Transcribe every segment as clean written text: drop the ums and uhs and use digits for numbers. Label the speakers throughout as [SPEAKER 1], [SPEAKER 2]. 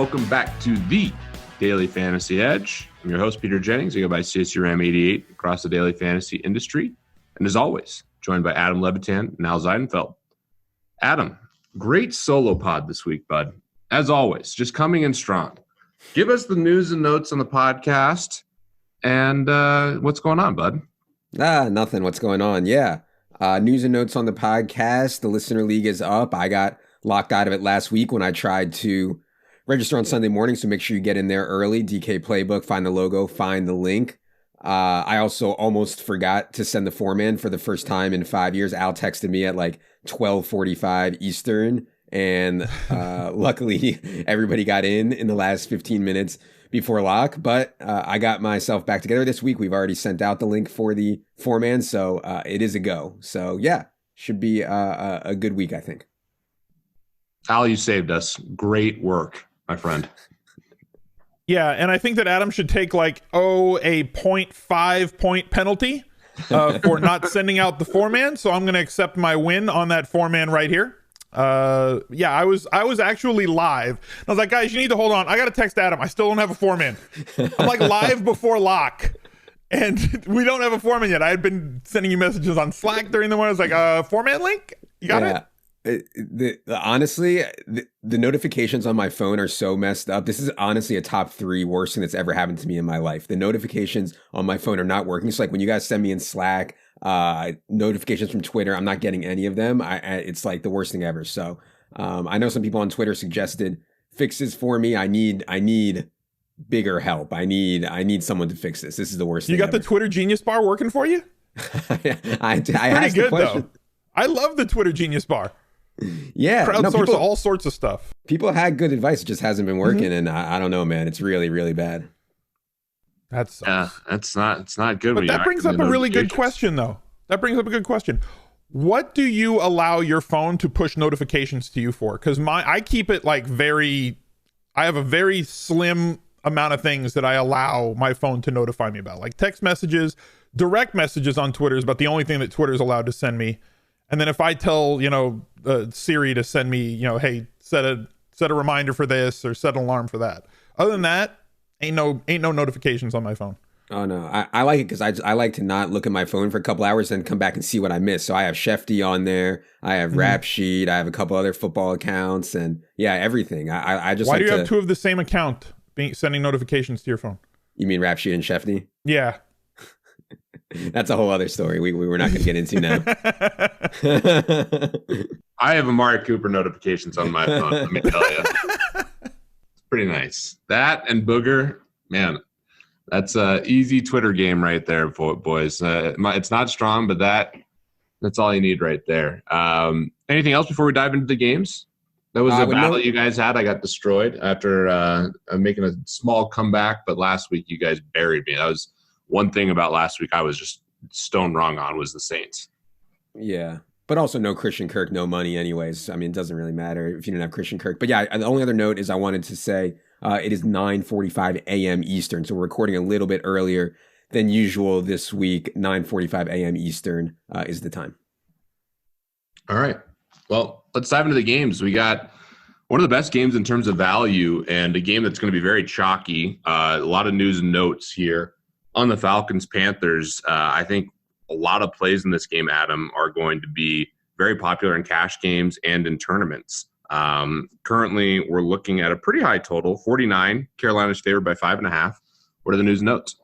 [SPEAKER 1] welcome back to the Daily Fantasy Edge. I'm your host, Peter Jennings. I go by CSURAM88 across the daily fantasy industry. And as always, joined by Adam Levitan and Al Zeidenfeld. Adam, great solo pod this week, bud. As always, just coming in strong. Give us the news and notes on the podcast and what's going on, bud?
[SPEAKER 2] Nothing. What's going on? Yeah. News and notes on the podcast. The Listener League is up. I got locked out of it last week when I tried to register on Sunday morning, so make sure you get in there early. DK Playbook, find the logo, find the link. I also almost forgot to send the foreman for the first time in 5 years. Al texted me at like 12:45 Eastern, and luckily everybody got in the last 15 minutes before lock. But I got myself back together this week. We've already sent out the link for the foreman, so it is a go. So yeah, should be a good week, I think.
[SPEAKER 1] Al, you saved us. Great work, my friend.
[SPEAKER 3] Yeah, and I think that Adam should take a 0.5 point penalty for not sending out the foreman. So I'm going to accept my win on that foreman right here. Yeah, I was actually live. I was like, guys, you need to hold on. I got to text Adam. I still don't have a foreman. I'm like live before lock, and we don't have a foreman yet. I had been sending you messages on Slack during the one. I was like, foreman link? You got it?
[SPEAKER 2] Honestly, the notifications on my phone are so messed up. This is honestly a top 3 worst thing that's ever happened to me in my life. The notifications on my phone are not working. It's like when you guys send me in Slack, notifications from Twitter, I'm not getting any of them. It's like the worst thing ever. So I know some people on Twitter suggested fixes for me. I need bigger help. I need someone to fix this. This is the worst thing
[SPEAKER 3] You got
[SPEAKER 2] ever.
[SPEAKER 3] The Twitter Genius Bar working for you?
[SPEAKER 2] I asked the question.
[SPEAKER 3] Though. I love the Twitter Genius Bar.
[SPEAKER 2] Yeah,
[SPEAKER 3] crowdsource all sorts of stuff.
[SPEAKER 2] People had good advice, it just hasn't been working, and I don't know, man. It's really, really bad.
[SPEAKER 1] It's not good.
[SPEAKER 3] But that brings up a really good question, though. That brings up a good question. What do you allow your phone to push notifications to you for? Because I keep it I have a very slim amount of things that I allow my phone to notify me about, like text messages, direct messages on Twitter is about the only thing that Twitter is allowed to send me. And then if I tell, Siri to send me, hey, set a reminder for this or set an alarm for that. Other than that, ain't no notifications on my phone.
[SPEAKER 2] Oh no, I like it because I like to not look at my phone for a couple hours and come back and see what I missed. So I have Shefty on there, I have Rap Sheet, I have a couple other football accounts, and yeah, everything. I just.
[SPEAKER 3] Why do you have 2 of the same account sending notifications to your phone?
[SPEAKER 2] You mean Rap Sheet and Shefty?
[SPEAKER 3] Yeah.
[SPEAKER 2] That's a whole other story we were not going to get into now.
[SPEAKER 1] I have Amari Cooper notifications on my phone, let me tell you. It's pretty nice. That and Booger, man, that's an easy Twitter game right there, boys. It's not strong, but that's all you need right there. Anything else before we dive into the games? That was a battle you guys had. I got destroyed after making a small comeback, but last week you guys buried me. That was one thing about last week I was just stone wrong on was the Saints.
[SPEAKER 2] Yeah, but also no Christian Kirk, no money anyways. I mean, it doesn't really matter if you don't have Christian Kirk. But yeah, the only other note is I wanted to say it is 9:45 a.m. Eastern. So we're recording a little bit earlier than usual this week. 9:45 a.m. Eastern is the time.
[SPEAKER 1] All right. Well, let's dive into the games. We got one of the best games in terms of value and a game that's going to be very chalky. A lot of news and notes here. On the Falcons Panthers, I think a lot of plays in this game, Adam, are going to be very popular in cash games and in tournaments. Currently, we're looking at a pretty high total, 49. Carolina's favored by 5.5. What are the news and notes?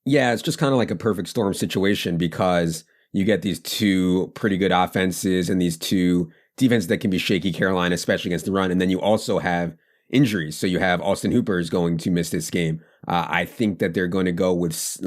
[SPEAKER 2] Yeah, it's just kind of like a perfect storm situation because you get these 2 pretty good offenses and these 2 defenses that can be shaky, Carolina, especially against the run. And then you also have injuries. So you have Austin Hooper is going to miss this game. I think that they're going to go with,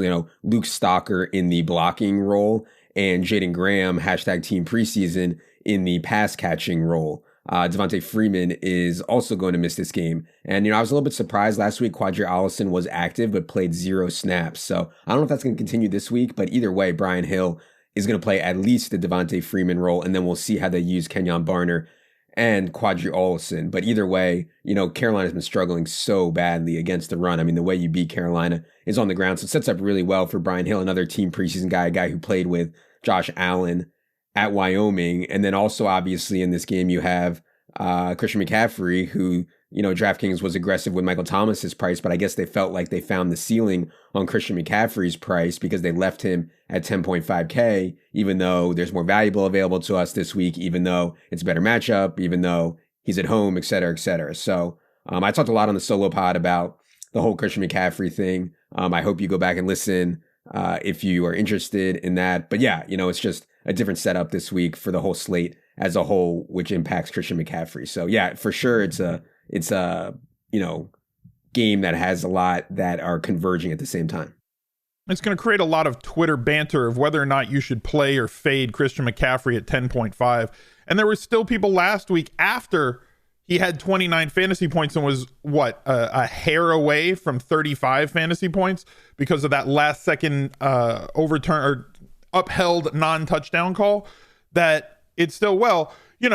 [SPEAKER 2] Luke Stalker in the blocking role and Jaden Graham, #team preseason, in the pass catching role. Devontae Freeman is also going to miss this game. And, I was a little bit surprised last week. Quadri Allison was active, but played 0 snaps. So I don't know if that's going to continue this week, but either way, Brian Hill is going to play at least the Devontae Freeman role. And then we'll see how they use Kenyon Barner and Quadri Allison. But either way, Carolina's been struggling so badly against the run. I mean, the way you beat Carolina is on the ground. So it sets up really well for Brian Hill, another team preseason guy, a guy who played with Josh Allen at Wyoming. And then also, obviously, in this game, you have Christian McCaffrey, who DraftKings was aggressive with Michael Thomas's price, but I guess they felt like they found the ceiling on Christian McCaffrey's price because they left him at 10.5K, even though there's more valuable available to us this week, even though it's a better matchup, even though he's at home, et cetera, et cetera. So I talked a lot on the solo pod about the whole Christian McCaffrey thing. I hope you go back and listen if you are interested in that. But yeah, it's just a different setup this week for the whole slate as a whole, which impacts Christian McCaffrey. So yeah, for sure, it's a game that has a lot that are converging at the same time.
[SPEAKER 3] It's going to create a lot of Twitter banter of whether or not you should play or fade Christian McCaffrey at 10.5. And there were still people last week after he had 29 fantasy points and was a hair away from 35 fantasy points because of that last second overturn or upheld non-touchdown call, that it's still, he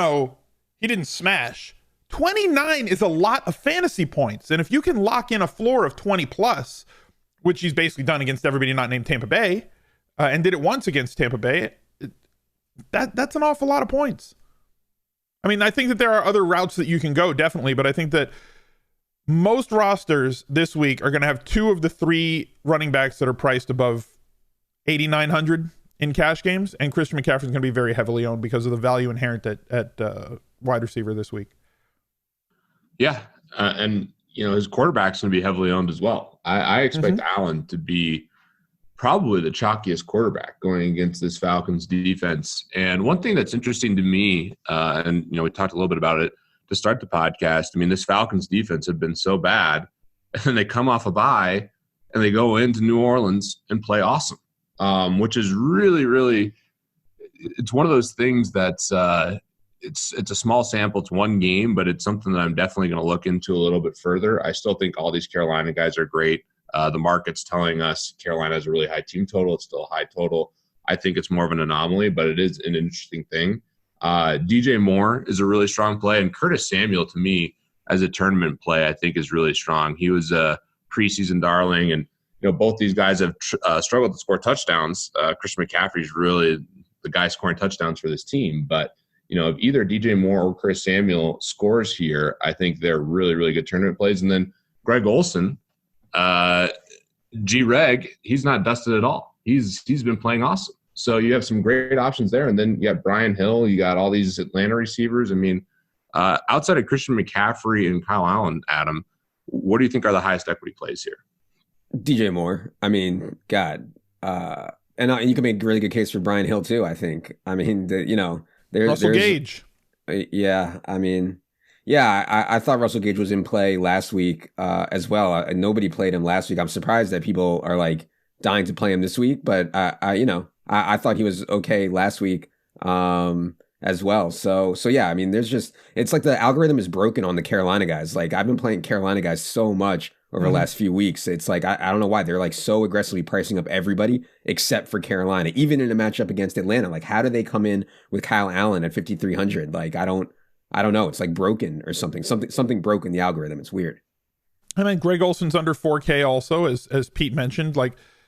[SPEAKER 3] didn't smash. 29 is a lot of fantasy points. And if you can lock in a floor of 20 plus, which he's basically done against everybody not named Tampa Bay, and did it once against Tampa Bay, that's an awful lot of points. I mean, I think that there are other routes that you can go, definitely, but I think that most rosters this week are going to have two of the three running backs that are priced above 8,900 in cash games, and Christian McCaffrey is going to be very heavily owned because of the value inherent at wide receiver this week.
[SPEAKER 1] Yeah, and his quarterback's going to be heavily owned as well. I expect Allen to be probably the chalkiest quarterback going against this Falcons defense. And one thing that's interesting to me, and we talked a little bit about it to start the podcast. I mean, this Falcons defense had been so bad, and then they come off a bye and they go into New Orleans and play awesome, which is really, really. It's one of those things that's. It's a small sample. It's one game, but it's something that I'm definitely going to look into a little bit further. I still think all these Carolina guys are great. The market's telling us Carolina has a really high team total. It's still a high total. I think it's more of an anomaly, but it is an interesting thing. DJ Moore is a really strong play, and Curtis Samuel, to me, as a tournament play, I think is really strong. He was a preseason darling, and both these guys have struggled to score touchdowns. Christian McCaffrey is really the guy scoring touchdowns for this team, but if either DJ Moore or Chris Samuel scores here, I think they're really, really good tournament plays. And then Greg Olsen, G-Reg, he's not dusted at all. He's been playing awesome. So you have some great options there. And then you got Brian Hill. You got all these Atlanta receivers. I mean, outside of Christian McCaffrey and Kyle Allen, Adam, what do you think are the highest equity plays here?
[SPEAKER 2] DJ Moore. I mean, God. And you can make a really good case for Brian Hill, too, I think. I mean,
[SPEAKER 3] Russell Gage.
[SPEAKER 2] Yeah, I mean, I thought Russell Gage was in play last week as well. Nobody played him last week. I'm surprised that people are dying to play him this week, but I thought he was okay last week as well. So yeah, I mean, it's like the algorithm is broken on the Carolina guys. I've been playing Carolina guys so much over the last few weeks. It's I don't know why they're so aggressively pricing up everybody except for Carolina, even in a matchup against Atlanta. How do they come in with Kyle Allen at 5,300? I don't know. It's broken or something broke in the algorithm. It's weird.
[SPEAKER 3] I mean, Greg Olsen's under 4K also, as Pete mentioned.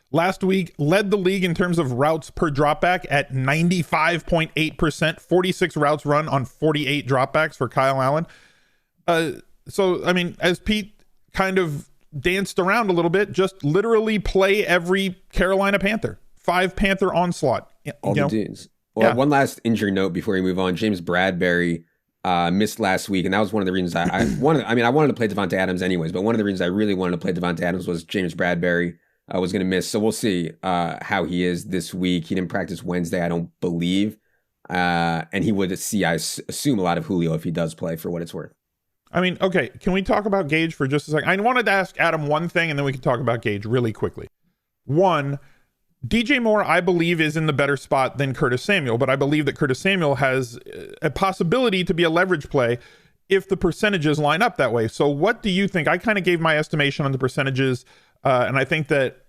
[SPEAKER 3] Last week led the league in terms of routes per dropback at 95.8%, 46 routes run on 48 dropbacks for Kyle Allen. So, I mean, as Pete kind of danced around a little bit, just literally play every Carolina Panther, 5 Panther onslaught.
[SPEAKER 2] All the dudes. Well, one last injury note before we move on. James Bradbury missed last week, and that was one of the reasons I wanted. I mean, I wanted to play Devonta Adams anyways, but one of the reasons I really wanted to play Devonta Adams was James Bradbury was going to miss. So we'll see how he is this week. He didn't practice Wednesday, I don't believe, and he would see, I assume, a lot of Julio if he does play, for what it's worth.
[SPEAKER 3] I mean, okay, can we talk about Gage for just a second? I wanted to ask Adam one thing, and then we can talk about Gage really quickly. One, DJ Moore, I believe, is in the better spot than Curtis Samuel, but I believe that Curtis Samuel has a possibility to be a leverage play if the percentages line up that way. So what do you think? I kind of gave my estimation on the percentages, and I think that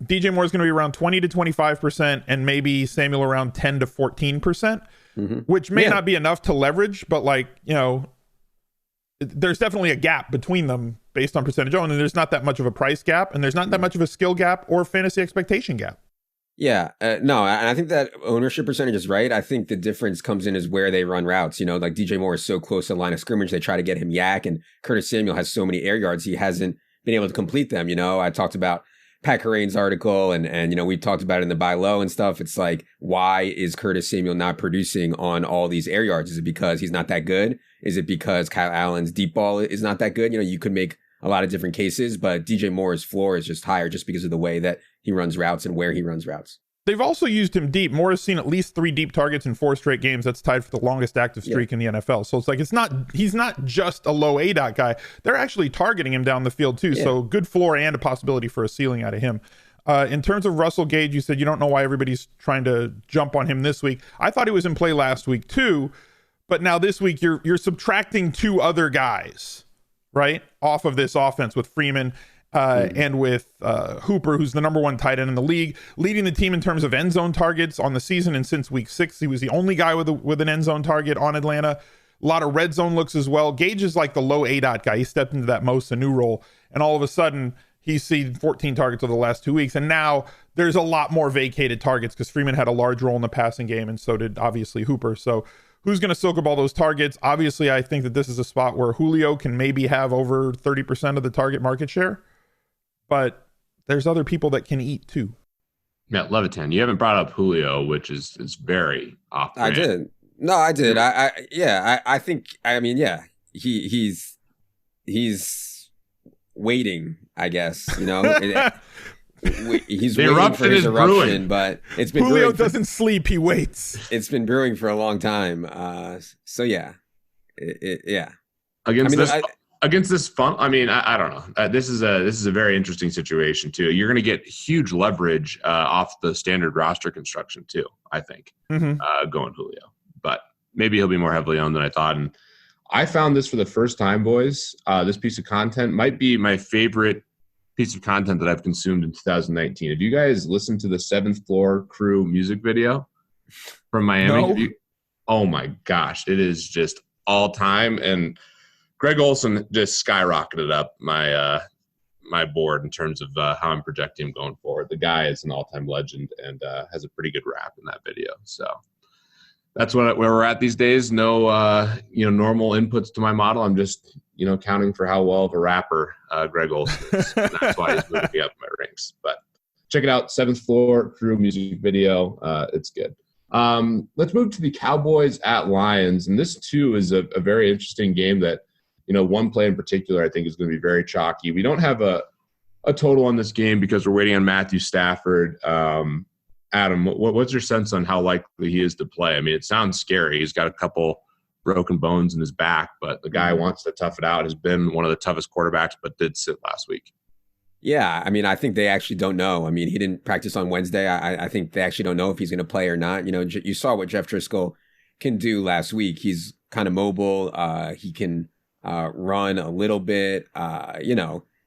[SPEAKER 3] DJ Moore is going to be around 20 to 25%, and maybe Samuel around 10 to 14%, which may not be enough to leverage, but there's definitely a gap between them based on percentage owned, and there's not that much of a price gap, and there's not that much of a skill gap or fantasy expectation gap.
[SPEAKER 2] Yeah, no, and I think that ownership percentage is right. I think the difference comes in is where they run routes. Like DJ Moore is so close to the line of scrimmage, they try to get him yak, and Curtis Samuel has so many air yards, he hasn't been able to complete them. I talked about Pat Kerrane's article, and we talked about it in the buy low and stuff. It's like, why is Curtis Samuel not producing on all these air yards? Is it because he's not that good? Is it because Kyle Allen's deep ball is not that good? You could make a lot of different cases, but DJ Moore's floor is just higher just because of the way that he runs routes and where he runs routes.
[SPEAKER 3] They've also used him deep. Moore has seen at least 3 deep targets in 4 straight games. That's tied for the longest active streak in the NFL. So it's like, he's not just a low ADOT guy. They're actually targeting him down the field too. Yeah. So good floor and a possibility for a ceiling out of him. In terms of Russell Gage, you said you don't know why everybody's trying to jump on him this week. I thought he was in play last week too, but now this week you're subtracting 2 other guys, right, off of this offense with Freeman and with Hooper, who's the number 1 tight end in the league, leading the team in terms of end zone targets on the season. And since week 6, he was the only guy with an end zone target on Atlanta. A lot of red zone looks as well. Gage is like the low ADOT guy. He stepped into that Mo Sanu role, and all of a sudden he's seen 14 targets over the last 2 weeks. And now there's a lot more vacated targets because Freeman had a large role in the passing game, and so did obviously Hooper. So who's going to soak up all those targets? Obviously, I think that this is a spot where Julio can maybe have over 30% of the target market share, but there's other people that can eat too.
[SPEAKER 1] Yeah, Levitan, you haven't brought up Julio, which is very off brand.
[SPEAKER 2] I did. No, I did. I think, he's waiting, I guess, he's waiting for his eruption, but it's been
[SPEAKER 3] Julio doesn't sleep, he waits.
[SPEAKER 2] It's been brewing for a long time. So yeah.
[SPEAKER 1] Against this fun, I don't know. This is a very interesting situation too. You're going to get huge leverage off the standard roster construction too, I think, going Julio. But maybe he'll be more heavily owned than I thought. And I found this for the first time, boys. This piece of content might be my favorite piece of content that I've consumed in 2019. Have you guys listened to the 7th Floor Crew music video from Miami?
[SPEAKER 3] No.
[SPEAKER 1] Oh my gosh, it is just all time. And Greg Olson just skyrocketed up my board in terms of how I'm projecting him going forward. The guy is an all-time legend and has a pretty good rap in that video. So that's where we're at these days. No, normal inputs to my model. I'm just, counting for how well of a rapper Greg Olson is. And that's why he's moving me up my ranks. But check it out, 7th Floor Crew music video. It's good. Let's move to the Cowboys at Lions. And this, too, is a very interesting game that, one play in particular I think is going to be very chalky. We don't have a total on this game because we're waiting on Matthew Stafford. Adam, what's your sense on how likely he is to play? It sounds scary. He's got a couple broken bones in his back, but the guy wants to tough it out, has been one of the toughest quarterbacks, but did sit last week.
[SPEAKER 2] Yeah, I think they actually don't know. He didn't practice on Wednesday. I think they actually don't know if he's going to play or not. You saw what Jeff Driscoll can do last week. He's kind of mobile. He can run a little bit.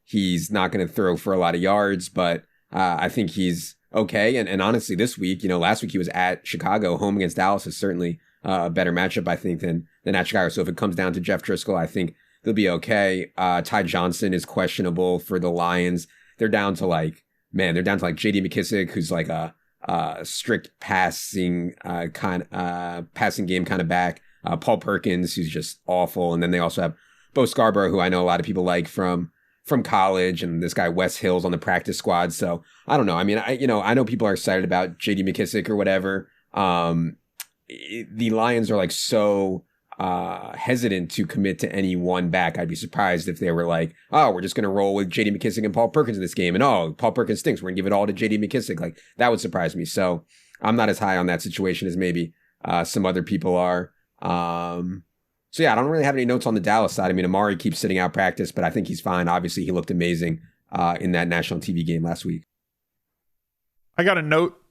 [SPEAKER 2] He's not going to throw for a lot of yards, but I think he's okay. And honestly, this week, last week he was at Chicago. Home against Dallas is certainly a better matchup, I think, than at Chicago. So if it comes down to Jeff Driscoll, I think they'll be okay. Ty Johnson is questionable for the Lions. They're down to J.D. McKissick, who's like a strict passing game kind of back. Paul Perkins, who's just awful. And then they also have Bo Scarborough, who I know a lot of people like from college, and this guy Wes Hill's on the practice squad. So I don't know. I know people are excited about J.D. McKissick or whatever. The Lions are like so hesitant to commit to any one back. I'd be surprised if they were like, oh, we're just going to roll with J.D. McKissick and Paul Perkins in this game. And Paul Perkins stinks. We're going to give it all to J.D. McKissick. Like, that would surprise me. So I'm not as high on that situation as maybe some other people are. So yeah, I don't really have any notes on the Dallas side. Amari keeps sitting out practice, but I think he's fine. Obviously, he looked amazing in that national TV game last week.
[SPEAKER 3] I got a note.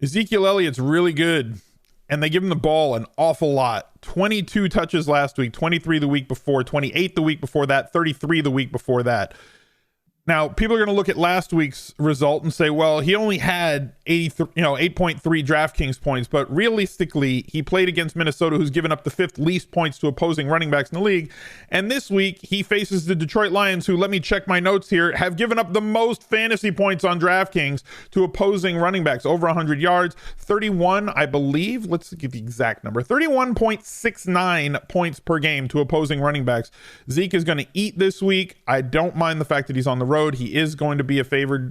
[SPEAKER 3] Ezekiel Elliott's really good, and they give him the ball an awful lot. 22 touches last week, 23 the week before, 28 the week before that, 33 the week before that. Now, people are going to look at last week's result and say, well, he only had 8.3 DraftKings points, but realistically, he played against Minnesota, who's given up the 5th least points to opposing running backs in the league. And this week, he faces the Detroit Lions, who, let me check my notes here, have given up the most fantasy points on DraftKings to opposing running backs, over 100 yards, 31, I believe. Let's get the exact number, 31.69 points per game to opposing running backs. Zeke is going to eat this week. I don't mind the fact that he's on the road. He is going to be a favored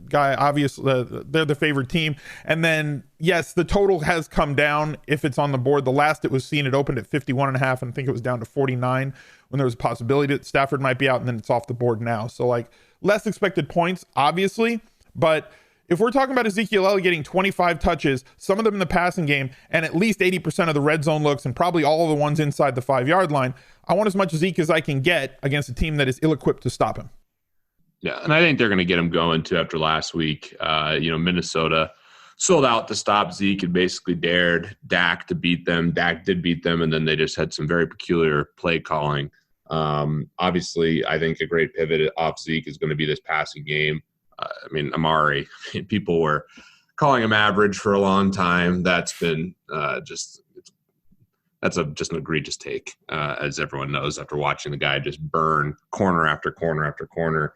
[SPEAKER 3] guy. Obviously, they're the favored team. And then, yes, the total has come down if it's on the board. The last it was seen, it opened at 51.5, and I think it was down to 49 when there was a possibility that Stafford might be out, and then it's off the board now. So, like, less expected points, obviously. But if we're talking about Ezekiel Elliott getting 25 touches, some of them in the passing game, and at least 80% of the red zone looks, and probably all of the ones inside the 5-yard line, I want as much Zeke as I can get against a team that is ill-equipped to stop him.
[SPEAKER 1] Yeah, and I think they're going to get him going, too, after last week. Minnesota sold out to stop Zeke and basically dared Dak to beat them. Dak did beat them, and then they just had some very peculiar play calling. Obviously, I think a great pivot off Zeke is going to be this passing game. Amari, people were calling him average for a long time. That's been just an egregious take, as everyone knows, after watching the guy just burn corner after corner after corner.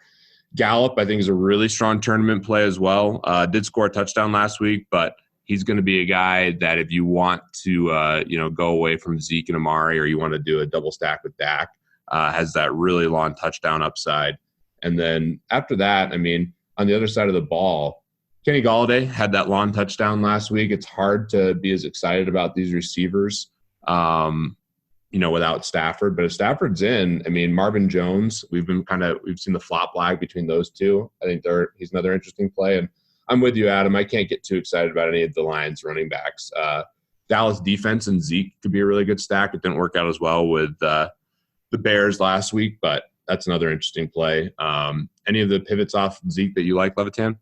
[SPEAKER 1] Gallup, I think, is a really strong tournament play as well. Did score a touchdown last week, but he's going to be a guy that if you want to, go away from Zeke and Amari, or you want to do a double stack with Dak, has that really long touchdown upside. And then after that, on the other side of the ball, Kenny Golladay had that long touchdown last week. It's hard to be as excited about these receivers, without Stafford. But if Stafford's in, Marvin Jones, we've seen the flop lag between those two. I think he's another interesting play. And I'm with you, Adam. I can't get too excited about any of the Lions running backs. Dallas defense and Zeke could be a really good stack. It didn't work out as well with the Bears last week, but that's another interesting play. Any of the pivots off Zeke that you like, Levitan?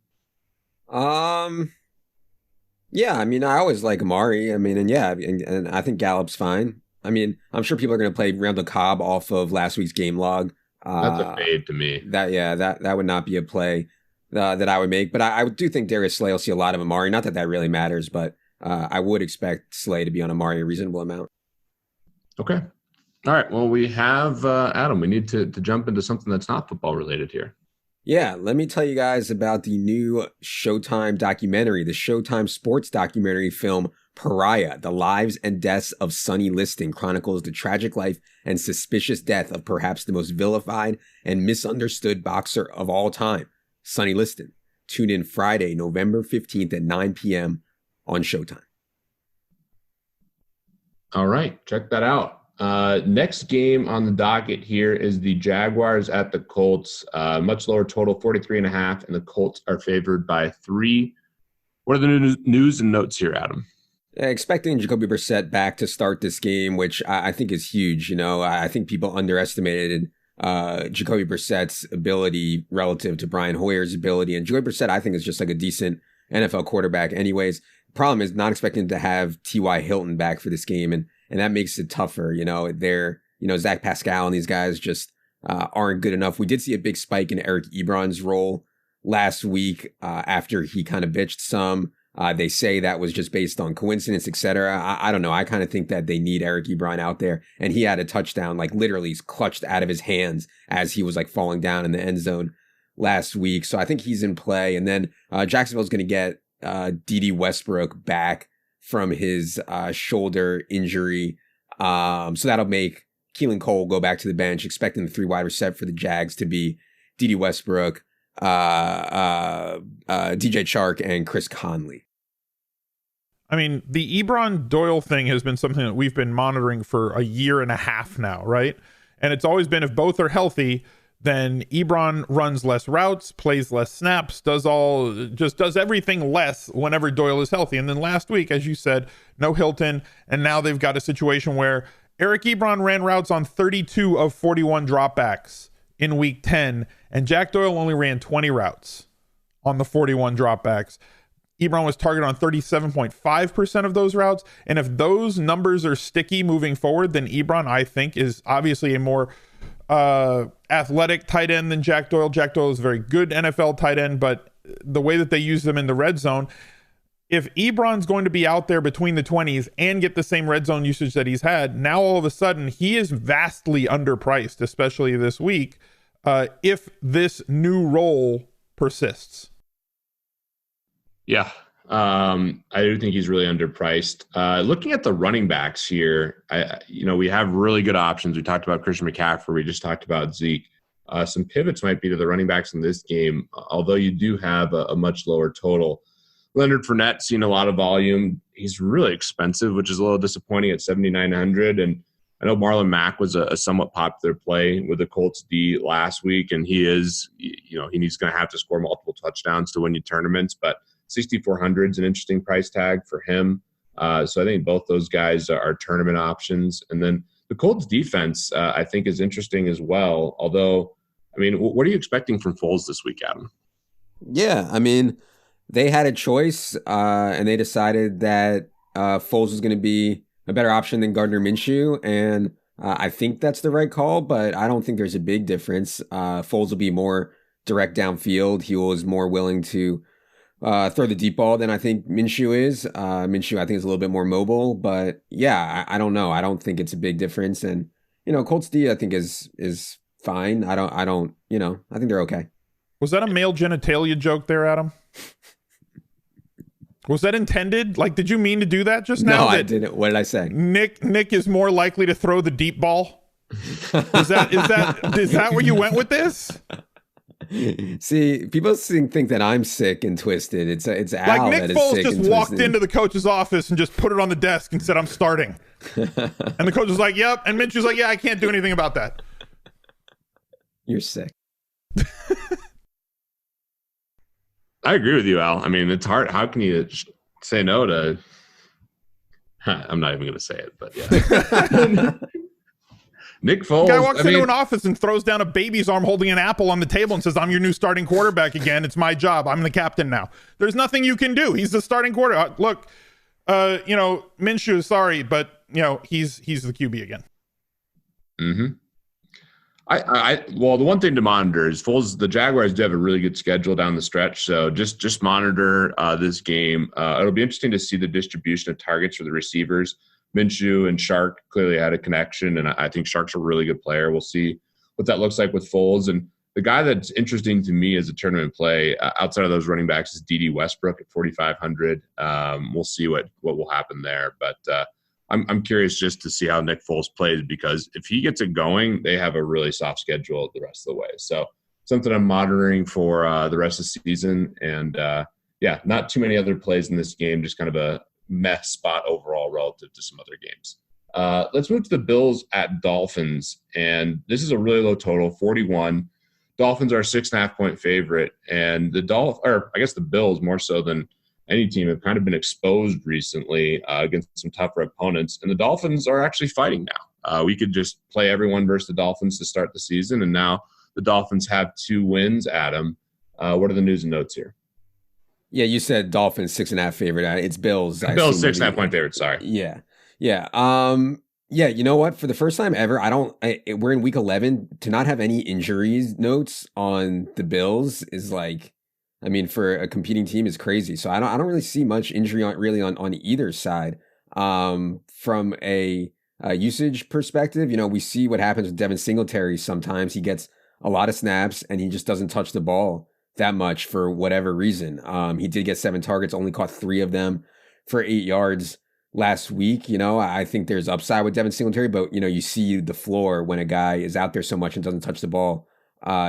[SPEAKER 2] Yeah, I always like Amari. And I think Gallup's fine. I'm sure people are going to play Randall Cobb off of last week's game log.
[SPEAKER 1] That's a fade to me.
[SPEAKER 2] That would not be a play that I would make. But I do think Darius Slay will see a lot of Amari. Not that really matters, but I would expect Slay to be on Amari a reasonable amount.
[SPEAKER 1] Okay. All right. Well, we have Adam. We need to jump into something that's not football related here.
[SPEAKER 2] Yeah, let me tell you guys about the new Showtime documentary, the Showtime sports documentary film Pariah, The Lives and Deaths of Sonny Liston, chronicles the tragic life and suspicious death of perhaps the most vilified and misunderstood boxer of all time, Sonny Liston. Tune in Friday, November 15th at 9 p.m. on Showtime. All
[SPEAKER 1] right, check that out. Next game on the docket here is the Jaguars at the Colts. Much lower total, 43.5, and the Colts are favored by 3. What are the news and notes here, Adam?
[SPEAKER 2] Expecting Jacoby Brissett back to start this game, which I think is huge. I think people underestimated Jacoby Brissett's ability relative to Brian Hoyer's ability. And Jacoby Brissett, I think, is just like a decent NFL quarterback anyways. Problem is not expecting to have T.Y. Hilton back for this game, and that makes it tougher. Zach Pascal and these guys just aren't good enough. We did see a big spike in Eric Ebron's role last week after he kind of bitched some. They say that was just based on coincidence, etc. I don't know. I kind of think that they need Eric Ebron out there. And he had a touchdown, like literally clutched out of his hands as he was like falling down in the end zone last week. So I think he's in play. And then Jacksonville's going to get D.D. Westbrook back from his shoulder injury. So that'll make Keelan Cole go back to the bench, expecting the 3 wide receiver for the Jags to be D.D. Westbrook, DJ Chark, and Chris Conley.
[SPEAKER 3] The Ebron Doyle thing has been something that we've been monitoring for a year and a half now, right? And it's always been, if both are healthy, then Ebron runs less routes, plays less snaps, does everything less whenever Doyle is healthy. And then last week, as you said, no Hilton. And now they've got a situation where Eric Ebron ran routes on 32 of 41 dropbacks in week 10, and Jack Doyle only ran 20 routes on the 41 dropbacks. Ebron was targeted on 37.5% of those routes. And if those numbers are sticky moving forward, then Ebron, I think, is obviously a more athletic tight end than Jack Doyle. Jack Doyle is a very good NFL tight end, but the way that they use them in the red zone, if Ebron's going to be out there between the 20s and get the same red zone usage that he's had, now all of a sudden he is vastly underpriced, especially this week, if this new role persists.
[SPEAKER 1] Yeah, I do think he's really underpriced. Looking at the running backs here, we have really good options. We talked about Christian McCaffrey. We just talked about Zeke. Some pivots might be to the running backs in this game, although you do have a much lower total. Leonard Fournette seen a lot of volume. He's really expensive, which is a little disappointing at $7,900. And I know Marlon Mack was a somewhat popular play with the Colts D last week, and he's going to have to score multiple touchdowns to win you tournaments. But 6,400 is an interesting price tag for him. So I think both those guys are tournament options. And then the Colts defense, I think, is interesting as well. Although, what are you expecting from Foles this week, Adam?
[SPEAKER 2] Yeah, they had a choice, and they decided that Foles was going to be a better option than Gardner Minshew, and I think that's the right call, but I don't think there's a big difference. Foles will be more direct downfield. He was more willing to throw the deep ball than I think Minshew is. Minshew, I think, is a little bit more mobile, but yeah, I don't know. I don't think it's a big difference, and Colts D, I think is fine. I think they're okay.
[SPEAKER 3] Was that a male genitalia joke there, Adam? Was that intended? Like, did you mean to do that just now?
[SPEAKER 2] No, I didn't. What did I say?
[SPEAKER 3] Nick is more likely to throw the deep ball. Is that where you went with this?
[SPEAKER 2] See, people think that I'm sick and twisted. It's Al
[SPEAKER 3] like Nick
[SPEAKER 2] that is
[SPEAKER 3] Foles
[SPEAKER 2] sick
[SPEAKER 3] just
[SPEAKER 2] and
[SPEAKER 3] walked
[SPEAKER 2] twisted.
[SPEAKER 3] into the coach's office and just put it on the desk and said, "I'm starting." And the coach was like, "Yep." And Minshew's like, "Yeah, I can't do anything about that."
[SPEAKER 2] You're sick.
[SPEAKER 1] I agree with you, Al. It's hard. How can you say no to? I'm not even going to say it, but yeah. Nick Foles.
[SPEAKER 3] Guy walks into an office and throws down a baby's arm holding an apple on the table and says, "I'm your new starting quarterback again. It's my job. I'm the captain now." There's nothing you can do. He's the starting quarterback. Look, Minshew, sorry, but he's the QB again.
[SPEAKER 1] Mm-hmm. Well, the one thing to monitor is Foles. The Jaguars do have a really good schedule down the stretch, so just monitor this game. It'll be interesting to see the distribution of targets for the receivers. Minshew and Shark clearly had a connection, and I think Shark's a really good player. We'll see what that looks like with Foles. And the guy that's interesting to me as a tournament play outside of those running backs is D.D. Westbrook at 4,500. We'll see what will happen there, but. I'm curious just to see how Nick Foles plays, because if he gets it going, they have a really soft schedule the rest of the way. So something I'm monitoring for the rest of the season. And not too many other plays in this game, just kind of a mess spot overall relative to some other games. Let's move to the Bills at Dolphins. And this is a really low total, 41. Dolphins are a 6.5-point favorite. And the Bills more so than any team have kind of been exposed recently against some tougher opponents. And the Dolphins are actually fighting now. We could just play everyone versus the Dolphins to start the season. And now the Dolphins have 2 wins, Adam. What are the news and notes here?
[SPEAKER 2] Yeah, you said Dolphins 6.5 favorite. It's Bills.
[SPEAKER 1] Bills 6.5-point favorite. Sorry.
[SPEAKER 2] Yeah. Yeah, you know what? For the first time ever, we're in week 11. To not have any injuries notes on the Bills is like, for a competing team is crazy. So I don't really see much injury on either side. From a usage perspective, we see what happens with Devin Singletary. Sometimes he gets a lot of snaps and he just doesn't touch the ball that much for whatever reason. He did get 7 targets, only caught 3 of them for 8 yards last week. I think there's upside with Devin Singletary, but you see the floor when a guy is out there so much and doesn't touch the ball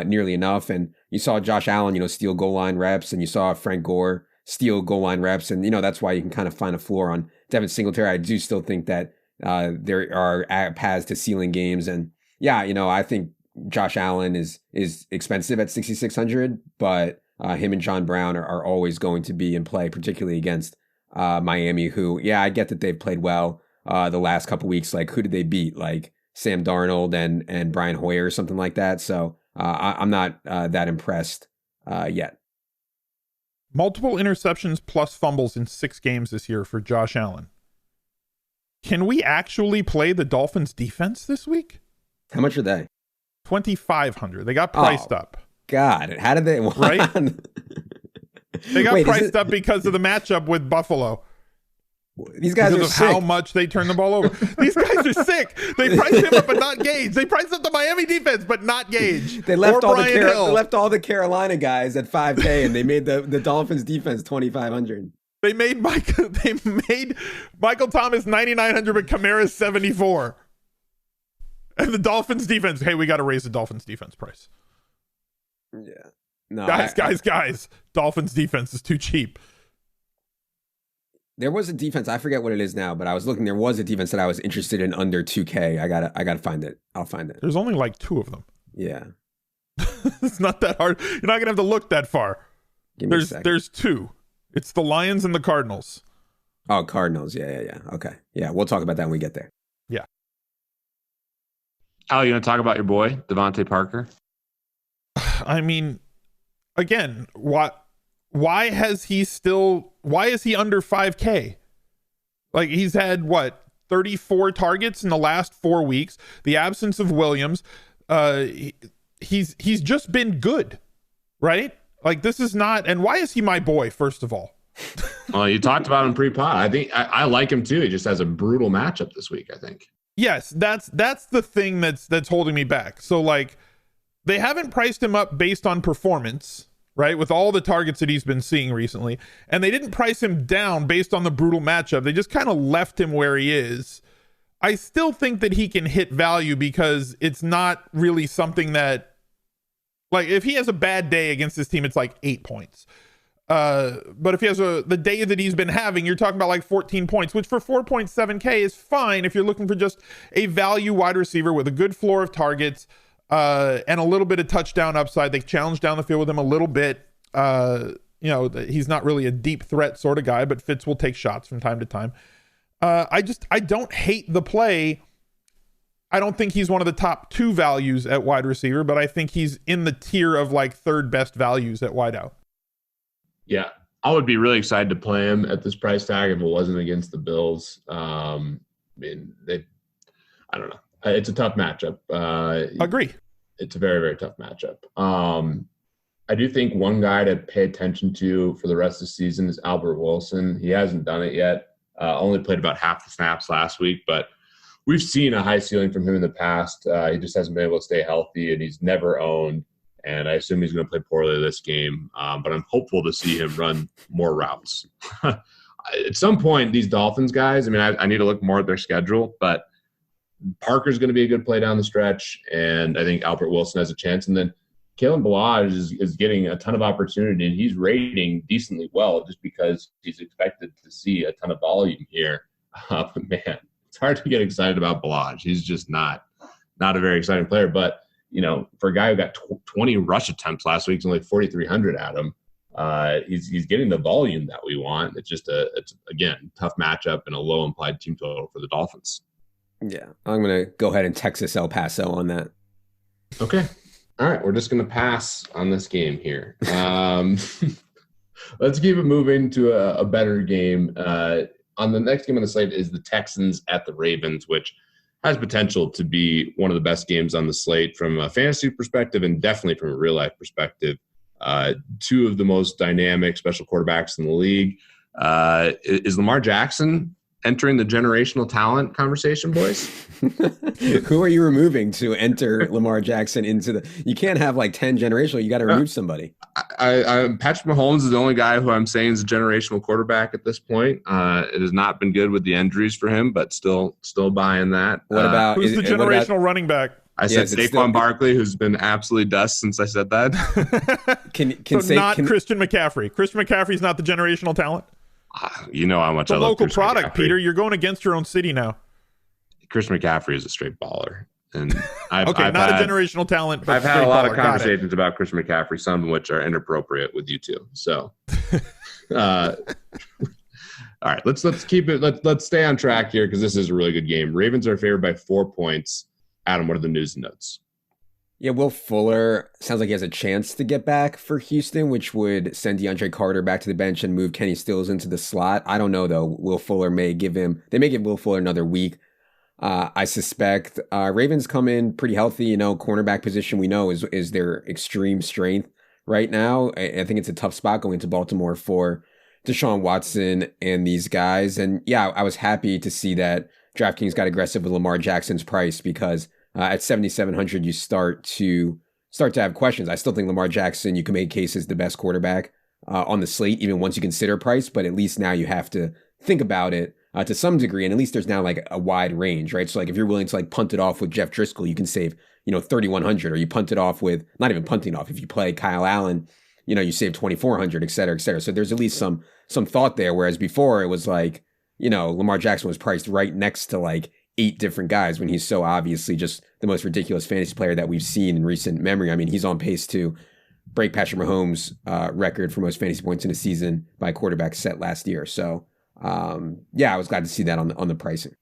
[SPEAKER 2] nearly enough. And you saw Josh Allen, steal goal line reps, and you saw Frank Gore steal goal line reps. And, that's why you can kind of find a floor on Devin Singletary. I do still think that there are paths to ceiling games. And yeah, I think Josh Allen is expensive at 6,600, but him and John Brown are always going to be in play, particularly against Miami, who, I get that they've played well the last couple weeks. Like, who did they beat? Like Sam Darnold and Brian Hoyer or something like that. So I'm not that impressed yet.
[SPEAKER 3] Multiple interceptions plus fumbles in 6 games this year for Josh Allen. Can we actually play the Dolphins defense this week?
[SPEAKER 2] How much are they?
[SPEAKER 3] $2,500. They got priced up.
[SPEAKER 2] God, how did they?
[SPEAKER 3] Right? They got priced up because of the matchup with Buffalo.
[SPEAKER 2] These guys
[SPEAKER 3] because
[SPEAKER 2] are
[SPEAKER 3] of
[SPEAKER 2] sick.
[SPEAKER 3] how much they turn the ball over. These guys are sick. They priced him up, but not Gage. They priced up the Miami defense, but not Gage.
[SPEAKER 2] They left all the Carolina guys at $5K, and they made the Dolphins defense $2,500.
[SPEAKER 3] They made Michael Thomas $9,900, but Kamara's $74. And the Dolphins defense. Hey, we got to raise the Dolphins defense price.
[SPEAKER 2] Yeah. No,
[SPEAKER 3] guys. Dolphins defense is too cheap.
[SPEAKER 2] There was a defense, I forget what it is now, but I was looking. There was a defense that I was interested in under 2K. I gotta find it. I'll find it.
[SPEAKER 3] There's only like 2 of them.
[SPEAKER 2] Yeah.
[SPEAKER 3] It's not that hard. You're not gonna have to look that far. There's 2. It's the Lions and the Cardinals.
[SPEAKER 2] Oh, Cardinals. Yeah. Okay. Yeah, we'll talk about that when we get there.
[SPEAKER 3] Yeah.
[SPEAKER 1] Al, you gonna talk about your boy, Devontae Parker?
[SPEAKER 3] I mean, again, why is he under 5K? Like, he's had 34 targets in the last 4 weeks. The absence of Williams, he's just been good, right? Like, this is not. And why is he my boy? First of all,
[SPEAKER 1] well, you talked about him pre-pod. I think I like him too. He just has a brutal matchup this week, I think.
[SPEAKER 3] Yes, that's the thing that's holding me back. So, like, they haven't priced him up based on performance, right? With all the targets that he's been seeing recently. And they didn't price him down based on the brutal matchup. They just kind of left him where he is. I still think that he can hit value because it's not really something that, like, if he has a bad day against this team, it's like 8 points. But if he has the day that he's been having, you're talking about like 14 points, which for 4.7K is fine if you're looking for just a value wide receiver with a good floor of targets, and a little bit of touchdown upside. They challenge down the field with him a little bit. He's not really a deep threat sort of guy, but Fitz will take shots from time to time. I don't hate the play. I don't think he's one of the top 2 values at wide receiver, but I think he's in the tier of like 3rd best values at wideout.
[SPEAKER 1] Yeah, I would be really excited to play him at this price tag if it wasn't against the Bills. I don't know. It's a tough matchup.
[SPEAKER 3] Agree.
[SPEAKER 1] It's a very, very tough matchup. I do think one guy to pay attention to for the rest of the season is Albert Wilson. He hasn't done it yet. Only played about half the snaps last week, but we've seen a high ceiling from him in the past. He just hasn't been able to stay healthy, and he's never owned. And I assume he's going to play poorly this game. But I'm hopeful to see him run more routes. At some point, these Dolphins guys, I need to look more at their schedule, but Parker's going to be a good play down the stretch, and I think Albert Wilson has a chance. And then Kalen Ballage is getting a ton of opportunity, and he's rating decently well just because he's expected to see a ton of volume here. But man, it's hard to get excited about Ballage. He's just not a very exciting player. But for a guy who got 20 rush attempts last week, it's only 4,300 at him. He's getting the volume that we want. It's just it's again tough matchup and a low implied team total for the Dolphins.
[SPEAKER 2] Yeah, I'm gonna go ahead and Texas El Paso on that.
[SPEAKER 1] Okay, all right, we're just gonna pass on this game here. Let's keep it moving to a better game. On the next game on the slate is the Texans at the Ravens, which has potential to be one of the best games on the slate from a fantasy perspective and definitely from a real life perspective. 2 of the most dynamic special quarterbacks in the league. Is Lamar Jackson entering the generational talent conversation, boys?
[SPEAKER 2] Who are you removing to enter Lamar Jackson into the? You can't have like 10 generational. You got to remove somebody.
[SPEAKER 1] Patrick Mahomes is the only guy who I'm saying is a generational quarterback at this point. It has not been good with the injuries for him, but still buying that.
[SPEAKER 2] What about
[SPEAKER 3] who's the generational running back?
[SPEAKER 1] I said Saquon Barkley, who's been absolutely dust since I said that.
[SPEAKER 3] Christian McCaffrey. Christian McCaffrey's not the generational talent.
[SPEAKER 1] You know how much
[SPEAKER 3] I
[SPEAKER 1] love
[SPEAKER 3] local
[SPEAKER 1] Christian
[SPEAKER 3] product,
[SPEAKER 1] McCaffrey.
[SPEAKER 3] Peter. You're going against your own city now.
[SPEAKER 1] Christian McCaffrey is a straight baller. And I've
[SPEAKER 3] a generational talent. But
[SPEAKER 1] I've had a lot of conversations about Christian McCaffrey, some of which are inappropriate with you two. So, all right, let's keep it. Let's stay on track here because this is a really good game. Ravens are favored by 4 points. Adam, what are the news and notes?
[SPEAKER 2] Yeah, Will Fuller sounds like he has a chance to get back for Houston, which would send DeAndre Carter back to the bench and move Kenny Stills into the slot. I don't know, though. Will Fuller may give Will Fuller another week. I suspect Ravens come in pretty healthy. Cornerback position we know is their extreme strength right now. I think it's a tough spot going to Baltimore for Deshaun Watson and these guys. And yeah, I was happy to see that DraftKings got aggressive with Lamar Jackson's price because at 7,700 you start to have questions. I still think Lamar Jackson, you can make cases the best quarterback on the slate, even once you consider price. But at least now you have to think about it to some degree, and at least there's now like a wide range, right? So like if you're willing to like punt it off with Jeff Driscoll, you can save 3,100, or you punt it off with, not even punting off, if you play Kyle Allen, you save 2,400, et cetera, et cetera. So there's at least some thought there. Whereas before it was like, Lamar Jackson was priced right next to like 8 different guys when he's so obviously just the most ridiculous fantasy player that we've seen in recent memory. I mean, he's on pace to break Patrick Mahomes' record for most fantasy points in a season by a quarterback set last year. So I was glad to see that on the pricing.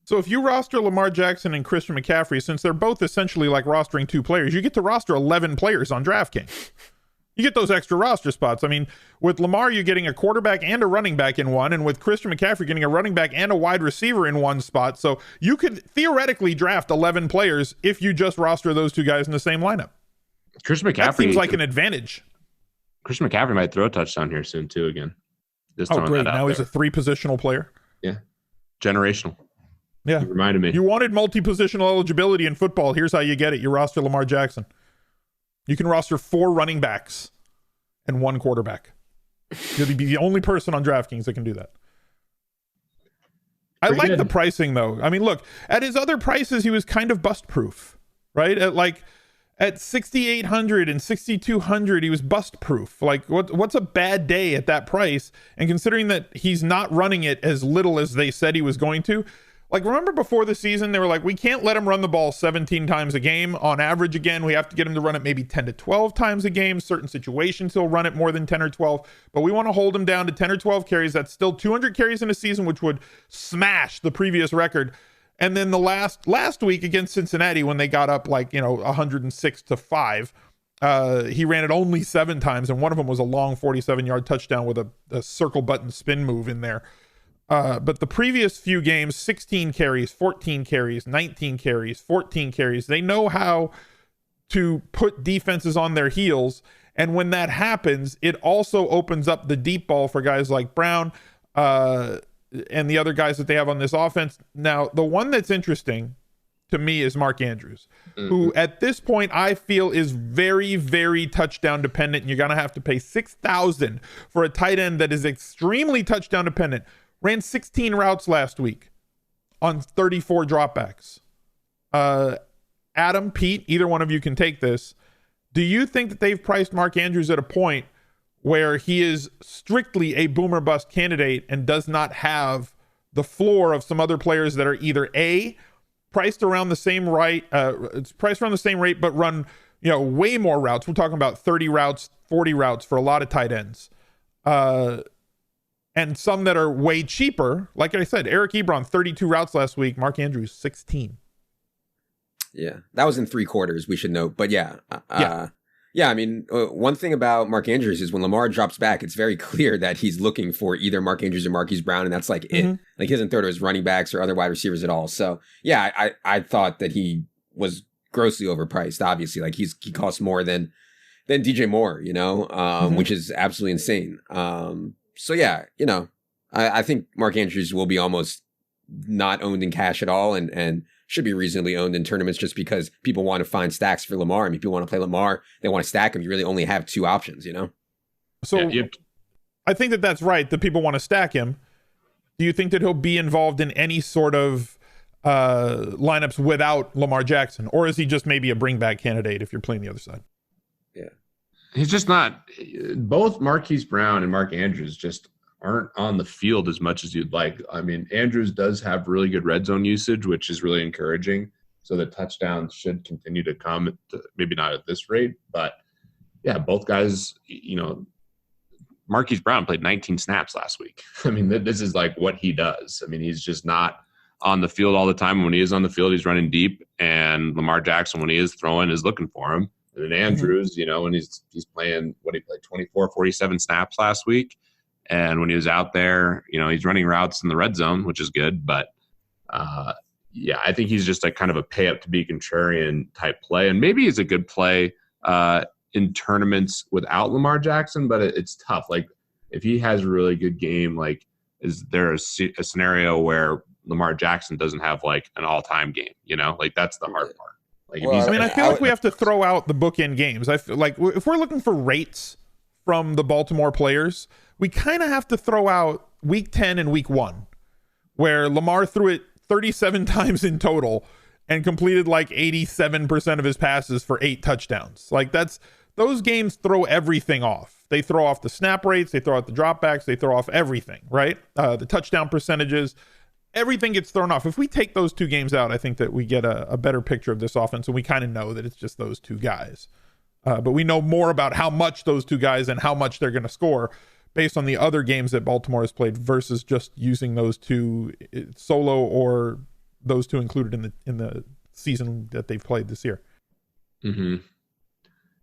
[SPEAKER 3] So if you roster Lamar Jackson and Christian McCaffrey, since they're both essentially like rostering 2 players, you get to roster 11 players on DraftKings. You get those extra roster spots. I mean, with Lamar, you're getting a quarterback and a running back in one, and with Christian McCaffrey, getting a running back and a wide receiver in one spot. So you could theoretically draft 11 players if you just roster those 2 guys in the same lineup.
[SPEAKER 1] Christian McCaffrey
[SPEAKER 3] that seems like an advantage.
[SPEAKER 1] Christian McCaffrey might throw a touchdown here soon too. Again,
[SPEAKER 3] just great! Now he's a 3-positional player.
[SPEAKER 1] Yeah, generational.
[SPEAKER 3] Yeah,
[SPEAKER 1] you reminded me.
[SPEAKER 3] You wanted multi-positional eligibility in football. Here's how you get it: you roster Lamar Jackson. You can roster 4 running backs and 1 quarterback. You'll be the only person on DraftKings that can do that. I like the pricing though. I mean, look, at his other prices, he was kind of bust proof, right? At 6,800 and 6,200, he was bust proof. Like what's a bad day at that price? And considering that he's not running it as little as they said he was going to, like, remember before the season, they were like, we can't let him run the ball 17 times a game on average. Again, we have to get him to run it maybe 10 to 12 times a game. Certain situations, he'll run it more than 10 or 12, but we want to hold him down to 10 or 12 carries. That's still 200 carries in a season, which would smash the previous record. And then the last week against Cincinnati, when they got up 106-5, he ran it only 7 times, and one of them was a long 47-yard touchdown with a circle button spin move in there. But the previous few games, 16 carries, 14 carries, 19 carries, 14 carries. They know how to put defenses on their heels. And when that happens, it also opens up the deep ball for guys like Brown and the other guys that they have on this offense. Now, the one that's interesting to me is Mark Andrews, who at this point I feel is very, very touchdown dependent. And you're going to have to pay $6,000 for a tight end that is extremely touchdown dependent. Ran 16 routes last week on 34 dropbacks. Adam, Pete, either one of you can take this. Do you think that they've priced Mark Andrews at a point where he is strictly a boomer bust candidate and does not have the floor of some other players that are either A, priced around the same rate, but run way more routes? We're talking about 30 routes, 40 routes for a lot of tight ends. And some that are way cheaper. Like I said, Eric Ebron, 32 routes last week. Mark Andrews, 16.
[SPEAKER 2] Yeah, that was in 3 quarters, we should note. But yeah. I mean, one thing about Mark Andrews is when Lamar drops back, it's very clear that he's looking for either Mark Andrews or Marquise Brown, and that's like it. Like, he doesn't throw to his running backs or other wide receivers at all. So yeah, I thought that he was grossly overpriced. Obviously, like he costs more than DJ Moore, which is absolutely insane. So yeah, I think Mark Andrews will be almost not owned in cash at all, and should be reasonably owned in tournaments just because people want to find stacks for Lamar. I mean, people want to play Lamar, they want to stack him. You really only have 2 options,
[SPEAKER 3] So I think that that's right, that people want to stack him. Do you think that he'll be involved in any sort of lineups without Lamar Jackson, or is he just maybe a bring back candidate if you're playing the other side?
[SPEAKER 2] Yeah.
[SPEAKER 1] He's just not. Both Marquise Brown and Mark Andrews just aren't on the field as much as you'd like. I mean, Andrews does have really good red zone usage, which is really encouraging. So the touchdowns should continue to come, maybe not at this rate, but yeah, both guys, Marquise Brown played 19 snaps last week. I mean, this is like what he does. I mean, he's just not on the field all the time. When he is on the field, he's running deep, and Lamar Jackson, when he is throwing, is looking for him. And then Andrews, when he's playing, he played 24, 47 snaps last week. And when he was out there, he's running routes in the red zone, which is good. But, yeah, I think he's just a kind of a pay up to be contrarian type play. And maybe he's a good play in tournaments without Lamar Jackson, but it's tough. Like if he has a really good game, like is there a scenario where Lamar Jackson doesn't have like an all-time game, like that's the hard part. Like,
[SPEAKER 3] well, I feel like we have to throw out the bookend games. I feel like if we're looking for rates from the Baltimore players, we kind of have to throw out week 10 and week 1, where Lamar threw it 37 times in total and completed like 87% of his passes for 8 touchdowns. Like those games throw everything off. They throw off the snap rates, they throw out the dropbacks, they throw off everything, right? The touchdown percentages, everything gets thrown off. If we take those 2 games out, I think that we get a better picture of this offense, and we kind of know that it's just those 2 guys. But we know more about how much those 2 guys and how much they're going to score based on the other games that Baltimore has played versus just using those 2 solo or those 2 included in the season that they've played this year.
[SPEAKER 1] Mm-hmm.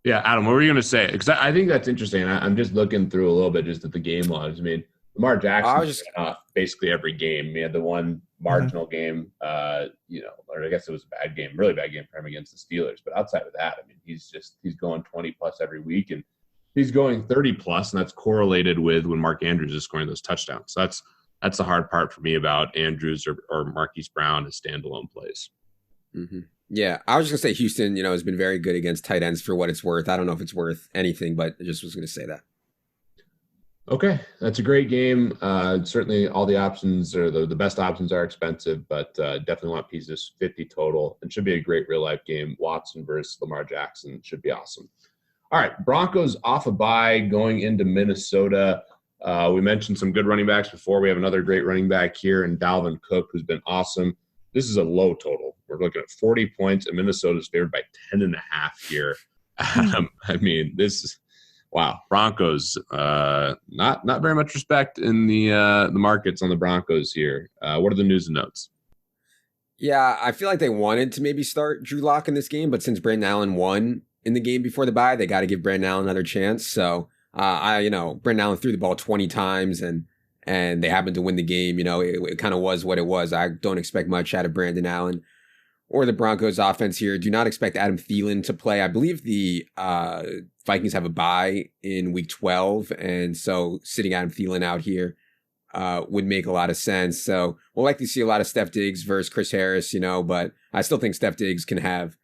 [SPEAKER 1] Yeah, Adam, what were you going to say? Because I think that's interesting. I'm just looking through a little bit just at the game logs. I mean, Lamar Jackson basically every game. He had the one marginal game, or I guess it was a bad game, really bad game for him against the Steelers. But outside of that, I mean, he's going 20 plus every week, and he's going 30 plus, and that's correlated with when Mark Andrews is scoring those touchdowns. So that's the hard part for me about Andrews or Marquise Brown as standalone plays.
[SPEAKER 2] Mm-hmm. Yeah, I was just going to say Houston, has been very good against tight ends for what it's worth. I don't know if it's worth anything, but I just was going to say that.
[SPEAKER 1] Okay, that's a great game. Certainly all the options or the best options are expensive, but definitely want pieces 50 total. It should be a great real-life game. Watson versus Lamar Jackson should be awesome. All right, Broncos off a bye going into Minnesota. We mentioned some good running backs before. We have another great running back here in Dalvin Cook, who's been awesome. This is a low total. We're looking at 40 points, and Minnesota's favored by 10.5 here. I mean, this is wow. Broncos, not very much respect in the markets on the Broncos here. What are the news and notes?
[SPEAKER 2] Yeah, I feel like they wanted to maybe start Drew Lock in this game, but since Brandon Allen won in the game before the bye, they got to give Brandon Allen another chance. So, Brandon Allen threw the ball 20 times and they happened to win the game. It kind of was what it was. I don't expect much out of Brandon Allen or the Broncos offense here. Do not expect Adam Thielen to play. I believe the Vikings have a bye in week 12. And so sitting Adam Thielen out here would make a lot of sense. So we'll likely see a lot of Steph Diggs versus Chris Harris, but I still think Steph Diggs can have,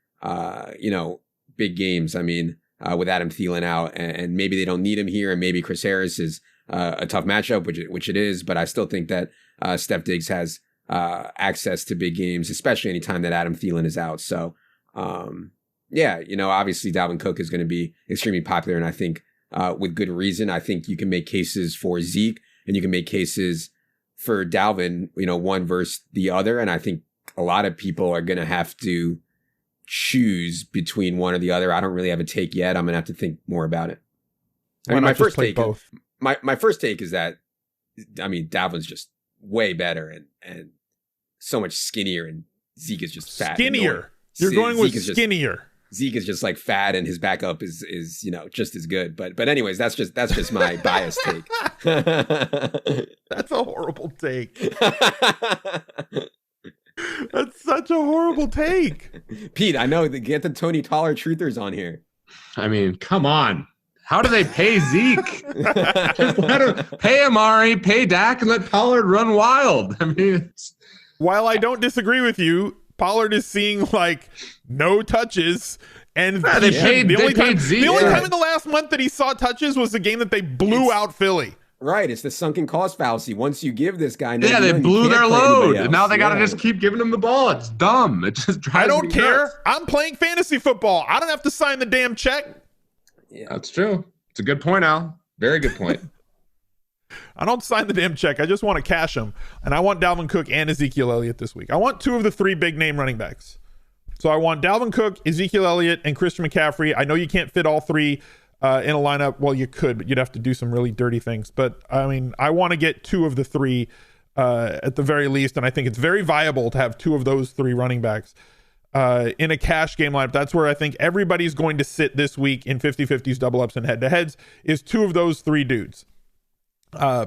[SPEAKER 2] big games. I mean, with Adam Thielen out, and maybe they don't need him here. And maybe Chris Harris is a tough matchup, which it is, but I still think that Steph Diggs has access to big games, especially anytime that Adam Thielen is out. So, obviously Dalvin Cook is going to be extremely popular, and I think with good reason. I think you can make cases for Zeke, and you can make cases for Dalvin, one versus the other, and I think a lot of people are going to have to choose between one or the other. I don't really have a take yet. I'm going to have to think more about it. My first take is that, Dalvin's just way better and so much skinnier, and Zeke is just fat.
[SPEAKER 3] Skinnier. You're going with skinnier.
[SPEAKER 2] Zeke is just like fat, and his backup is just as good. But anyways, that's just my biased take.
[SPEAKER 3] That's a horrible take. That's such a horrible take.
[SPEAKER 2] Pete, I know. Get the Tony Taller truthers on here.
[SPEAKER 1] I mean, come on. How do they pay Zeke? Just let him pay Amari, pay Dak, and let Pollard run wild. I mean,
[SPEAKER 3] while I don't disagree with you, Pollard is seeing like no touches. And
[SPEAKER 1] the only
[SPEAKER 3] time in the last month that he saw touches was the game that they blew out Philly.
[SPEAKER 2] Right, it's the sunken cost fallacy. Once you give this guy,
[SPEAKER 1] they blew their load, and now they got to just keep giving him the ball. It's dumb. It just drives me nuts.
[SPEAKER 3] I don't care. I'm playing fantasy football. I don't have to sign the damn check.
[SPEAKER 1] Yeah, that's true. It's a good point, Al. Very good point.
[SPEAKER 3] I don't sign the damn check. I just want to cash them, and I want Dalvin Cook and Ezekiel Elliott this week. I want 2 of the 3 big name running backs. So I want Dalvin Cook, Ezekiel Elliott, and Christian McCaffrey. I know you can't fit all 3. In a lineup. Well, you could, but you'd have to do some really dirty things. But I mean, I want to get 2 of the 3 at the very least, and I think it's very viable to have 2 of those 3 running backs in a cash game lineup. That's where I think everybody's going to sit this week in 50-50s, double ups, and head-to-heads is 2 of those 3 dudes.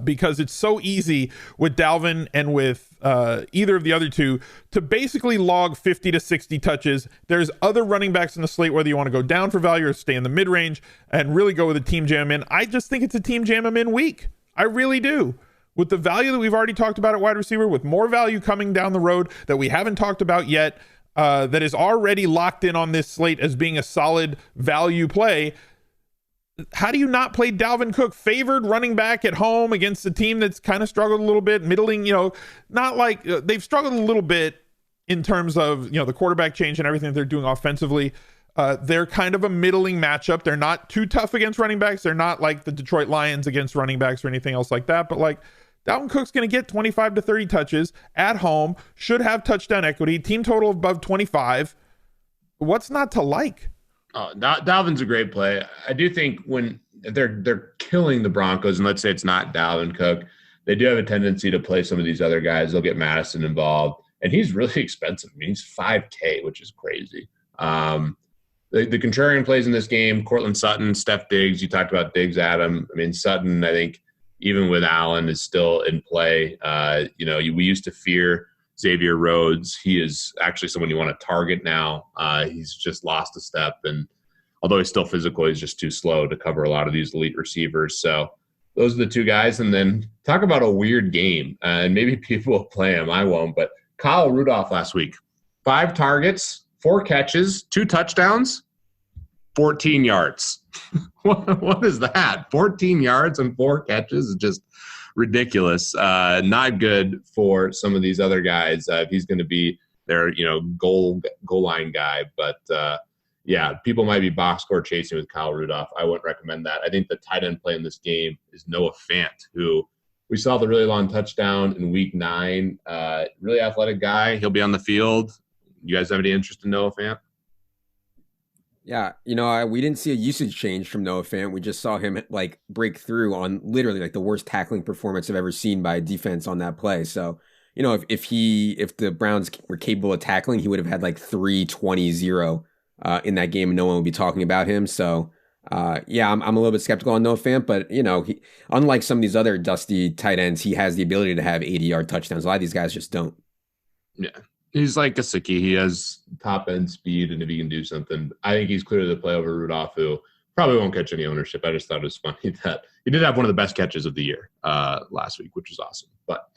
[SPEAKER 3] because it's so easy with Dalvin and with either of the other two to basically log 50 to 60 touches. There's other running backs in the slate, whether you want to go down for value or stay in the mid-range and really go with a team jam in. I just think it's a team jam them in week. I really do. With the value that we've already talked about at wide receiver, with more value coming down the road that we haven't talked about yet, that is already locked in on this slate as being a solid value play. How do you not play Dalvin Cook, favored running back at home against a team that's kind of struggled a little bit, middling, not like they've struggled a little bit in terms of, the quarterback change and everything that they're doing offensively. They're kind of a middling matchup. They're not too tough against running backs. They're not like the Detroit Lions against running backs or anything else like that. But Dalvin Cook's going to get 25 to 30 touches at home, should have touchdown equity, team total above 25. What's not to like?
[SPEAKER 1] Oh, Dalvin's a great play. I do think when they're killing the Broncos, and let's say it's not Dalvin Cook, they do have a tendency to play some of these other guys. They'll get Madison involved, and he's really expensive. I mean, he's $5K, which is crazy. The contrarian plays in this game, Cortland Sutton, Steph Diggs. You talked about Diggs, Adam. I mean, Sutton, I think, even with Allen, is still in play. We used to fear Xavier Rhodes. He is actually someone you want to target now. He's just lost a step, and although he's still physical, he's just too slow to cover a lot of these elite receivers. So those are the two guys. And then talk about a weird game, and maybe people will play him. I won't. But Kyle Rudolph last week, 5 targets, 4 catches, 2 touchdowns, 14 yards. What is that? 14 yards and 4 catches is just ridiculous. Not good for some of these other guys. He's going to be their, goal line guy. But people might be box score chasing with Kyle Rudolph. I wouldn't recommend that. I think the tight end play in this game is Noah Fant, who we saw the really long touchdown in week 9. Really athletic guy. He'll be on the field. You guys have any interest in Noah Fant?
[SPEAKER 2] Yeah, we didn't see a usage change from Noah Fant. We just saw him break through on literally the worst tackling performance I've ever seen by a defense on that play. So, if the Browns were capable of tackling, he would have had 3-20-0 in that game, and no one would be talking about him. So, I'm a little bit skeptical on Noah Fant, but he, unlike some of these other dusty tight ends, he has the ability to have 80-yard touchdowns. A lot of these guys just don't.
[SPEAKER 1] Yeah. He's like Gesicki. He has top-end speed, and if he can do something, I think he's clearly the play over Rudolph, who probably won't catch any ownership. I just thought it was funny that he did have one of the best catches of the year last week, which was awesome. But,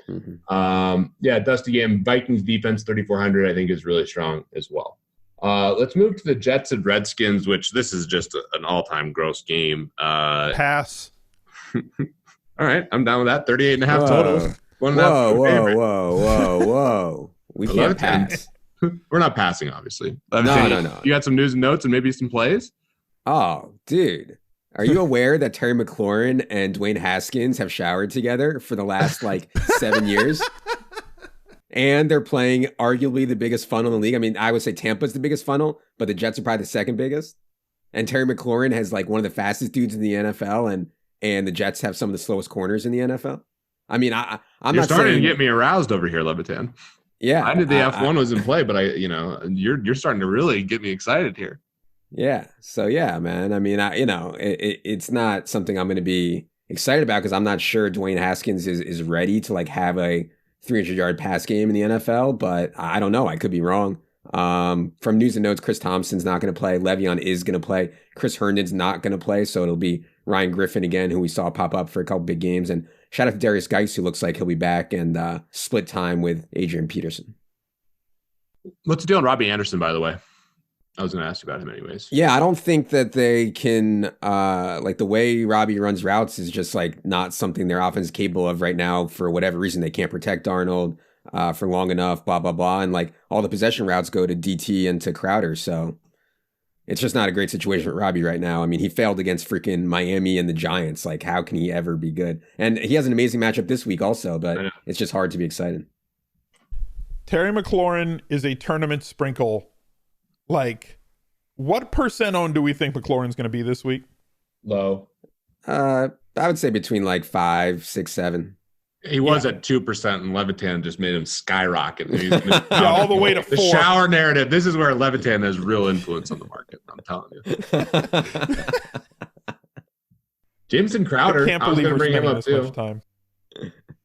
[SPEAKER 1] dusty game. Vikings defense, 3,400, I think is really strong as well. Let's move to the Jets and Redskins, which this is just an all-time gross game.
[SPEAKER 3] Pass.
[SPEAKER 1] All right, I'm down with that. 38.5 total.
[SPEAKER 2] Whoa. We can't pass.
[SPEAKER 1] We're not passing, obviously.
[SPEAKER 2] No.
[SPEAKER 1] You got some news and notes and maybe some plays?
[SPEAKER 2] Oh, dude. Are you aware that Terry McLaurin and Dwayne Haskins have showered together for the last 7 years? And they're playing arguably the biggest funnel in the league. I mean, I would say Tampa's the biggest funnel, but the Jets are probably the second biggest. And Terry McLaurin has one of the fastest dudes in the NFL, and the Jets have some of the slowest corners in the NFL. I mean, I'm
[SPEAKER 1] You're
[SPEAKER 2] not
[SPEAKER 1] starting
[SPEAKER 2] saying,
[SPEAKER 1] to get me aroused over here, Levitan.
[SPEAKER 2] Yeah,
[SPEAKER 1] I knew the F1 was in play, but you're starting to really get me excited here.
[SPEAKER 2] Yeah. So yeah, man. I mean, it's not something I'm going to be excited about because I'm not sure Dwayne Haskins is ready to have a 300-yard pass game in the NFL. But I don't know. I could be wrong. From news and notes, Chris Thompson's not going to play. Le'Veon is going to play. Chris Herndon's not going to play. So it'll be Ryan Griffin again, who we saw pop up for a couple big games, and shout out to Darius Geis, who looks like he'll be back and split time with Adrian Peterson.
[SPEAKER 1] What's the deal on Robbie Anderson, by the way? I was going to ask you about him anyways.
[SPEAKER 2] Yeah, I don't think that they can, the way Robbie runs routes is just not something their offense is capable of right now for whatever reason. They can't protect Darnold for long enough, blah, blah, blah. And all the possession routes go to DT and to Crowder. So it's just not a great situation with Robbie right now. I mean, he failed against freaking Miami and the Giants. How can he ever be good? And he has an amazing matchup this week also, but it's just hard to be excited.
[SPEAKER 3] Terry McLaurin is a tournament sprinkle. What percent owned do we think McLaurin's going to be this week?
[SPEAKER 1] Low.
[SPEAKER 2] I would say between 5, 6, 7.
[SPEAKER 1] He was at 2%, and Levitan just made him skyrocket.
[SPEAKER 3] All the way to 4.
[SPEAKER 1] The shower narrative. This is where Levitan has real influence on the market. I'm telling you. Jameson Crowder.
[SPEAKER 3] I can't
[SPEAKER 1] I was
[SPEAKER 3] believe
[SPEAKER 1] going to
[SPEAKER 3] we're
[SPEAKER 1] bring him
[SPEAKER 3] spending
[SPEAKER 1] up
[SPEAKER 3] this
[SPEAKER 1] too.
[SPEAKER 3] much time.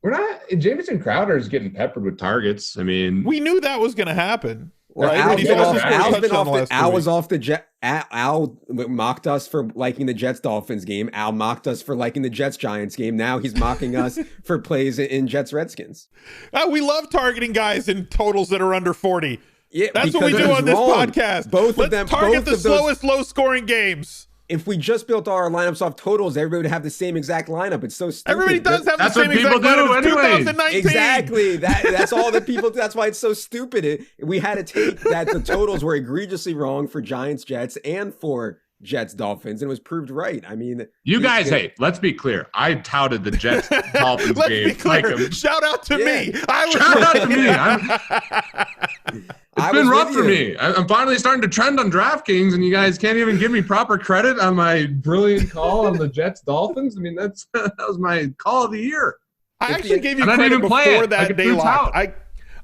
[SPEAKER 1] We're not. Jameson Crowder is getting peppered with targets. I mean,
[SPEAKER 3] We knew that was going to happen.
[SPEAKER 2] Well,
[SPEAKER 3] Right?
[SPEAKER 2] Al's
[SPEAKER 3] He's
[SPEAKER 2] been
[SPEAKER 3] also
[SPEAKER 2] off,
[SPEAKER 3] scored a
[SPEAKER 2] Al's been
[SPEAKER 3] touchdown
[SPEAKER 2] off
[SPEAKER 3] the
[SPEAKER 2] the,
[SPEAKER 3] last 2
[SPEAKER 2] Al was
[SPEAKER 3] weeks.
[SPEAKER 2] off the Jet. Al mocked us for liking the Jets Dolphins game. Al mocked us for liking the Jets Giants game. Now he's mocking us for plays in Jets Redskins.
[SPEAKER 3] We love targeting guys in totals that are under 40.
[SPEAKER 2] Yeah,
[SPEAKER 3] That's what we
[SPEAKER 2] because
[SPEAKER 3] do
[SPEAKER 2] it's
[SPEAKER 3] on this
[SPEAKER 2] wrong.
[SPEAKER 3] podcast.
[SPEAKER 2] Both
[SPEAKER 3] Let's
[SPEAKER 2] of them
[SPEAKER 3] target the
[SPEAKER 2] both of those-
[SPEAKER 3] slowest low-scoring games.
[SPEAKER 2] If we just built all our lineups off totals, everybody would have the same exact lineup. It's so stupid.
[SPEAKER 3] Everybody does have the
[SPEAKER 1] That's
[SPEAKER 3] same
[SPEAKER 1] what people
[SPEAKER 3] exact lineup as
[SPEAKER 1] do anyways.
[SPEAKER 3] 2019.
[SPEAKER 2] Exactly. That's all the people. That's why it's so stupid. We had to take that the totals were egregiously wrong for Giants Jets and for Jets Dolphins, and it was proved right. I mean,
[SPEAKER 1] you guys. Hey, let's be clear. I touted the Jets Dolphins
[SPEAKER 3] Let's
[SPEAKER 1] game.
[SPEAKER 3] be clear.
[SPEAKER 1] Like
[SPEAKER 3] Shout out to me. I was
[SPEAKER 1] shout out to
[SPEAKER 3] right.
[SPEAKER 1] me. It's been rough for me. I'm finally starting to trend on DraftKings, and you guys can't even give me proper credit on my brilliant call on the Jets Dolphins. I mean, that was my call of the year.
[SPEAKER 3] I actually gave you
[SPEAKER 1] I'm not
[SPEAKER 3] credit
[SPEAKER 1] even playing
[SPEAKER 3] before
[SPEAKER 1] it. Like
[SPEAKER 3] that
[SPEAKER 1] a
[SPEAKER 3] day
[SPEAKER 1] true
[SPEAKER 3] locked.
[SPEAKER 1] tout.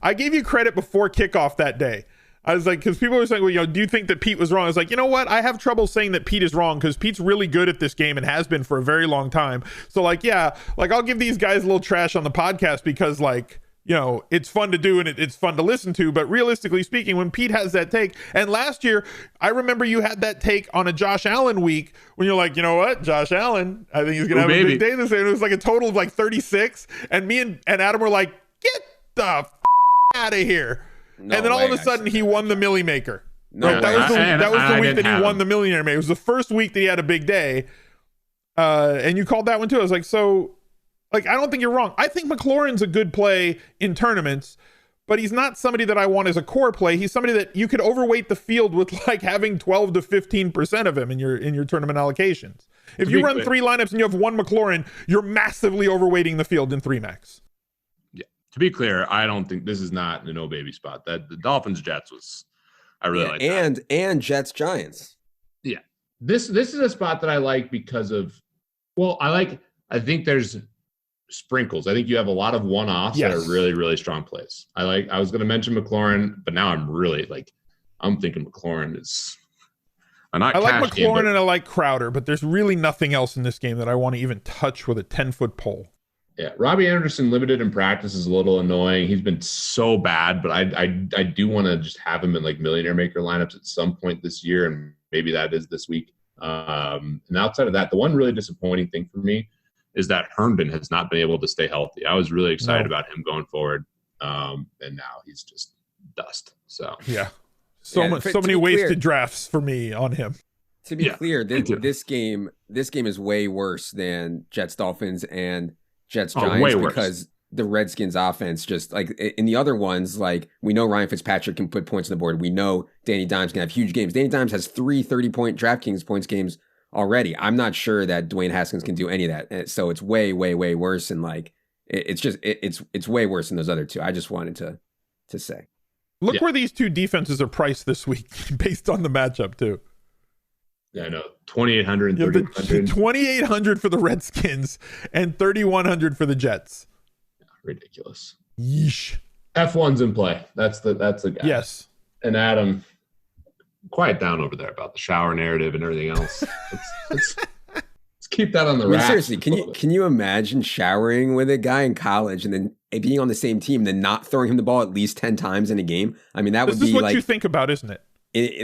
[SPEAKER 3] I gave you credit before kickoff that day. I was like, because people were saying, well, do you think that Pete was wrong? I was like, you know what? I have trouble saying that Pete is wrong because Pete's really good at this game and has been for a very long time. So like, yeah, like I'll give these guys a little trash on the podcast because like, it's fun to do and it's fun to listen to. But realistically speaking, when Pete has that take, and last year, I remember you had that take on a Josh Allen week when you're like, you know what, Josh Allen, I think he's going to have a big day this year. And it was like a total of like 36. And me and Adam were like, get the out of here. No and then all of a sudden he won the Millie Maker.
[SPEAKER 2] No,
[SPEAKER 3] right? That was the week that he won
[SPEAKER 1] him.
[SPEAKER 3] the Millionaire Maker. It was the first week that he had a big day. And you called that one too. I was like, so like, I don't think you're wrong. I think McLaurin's a good play in tournaments, but he's not somebody that I want as a core play. He's somebody that you could overweight the field with like having 12 to 15% of him in your tournament allocations. If you run 3 lineups and you have 1 McLaurin, you're massively overweighting the field in 3 max.
[SPEAKER 1] To be clear, I don't think this is not the no baby spot. That the Dolphins Jets was, I really like that.
[SPEAKER 2] And Jets Giants.
[SPEAKER 1] Yeah, this is a spot that I like because of, well, I think there's sprinkles. I think you have a lot of one-offs that are really, really strong plays. I was going to mention McLaurin, but now I'm really I'm thinking McLaurin is. I like
[SPEAKER 3] McLaurin and I like Crowder, but there's really nothing else in this game that I want to even touch with a 10-foot pole.
[SPEAKER 1] Yeah, Robbie Anderson limited in practice is a little annoying. He's been so bad, but I do want to just have him in like Millionaire Maker lineups at some point this year, and maybe that is this week. And outside of that, the one really disappointing thing for me is that Herndon has not been able to stay healthy. I was really excited about him going forward, and now he's just dust. So
[SPEAKER 3] yeah, so many wasted drafts for me on him.
[SPEAKER 2] To be clear, this game is way worse than Jets Dolphins and Jets Giants because the Redskins offense just like in the other ones, like we know Ryan Fitzpatrick can put points on the board. We know Danny Dimes can have huge games. Danny Dimes has 3 30-point DraftKings points games already. I'm not sure that Dwayne Haskins can do any of that. So it's way, way, way worse. And like, it's way worse than those other two. I just wanted to say.
[SPEAKER 3] Look where these two defenses are priced this week based on the matchup too.
[SPEAKER 1] Yeah, I know. 2,800 and 3,800.
[SPEAKER 3] 2,800 for the Redskins and 3,100 for the Jets.
[SPEAKER 1] Ridiculous.
[SPEAKER 3] Yeesh.
[SPEAKER 1] F1's in play. That's the guy.
[SPEAKER 3] Yes.
[SPEAKER 1] And Adam, quiet down over there about the shower narrative and everything else. Let's keep that on the rack.
[SPEAKER 2] Seriously, can you imagine showering with a guy in college and then being on the same team and then not throwing him the ball at least 10 times in a game? I mean, that would be like...
[SPEAKER 3] This is what you think about, isn't it?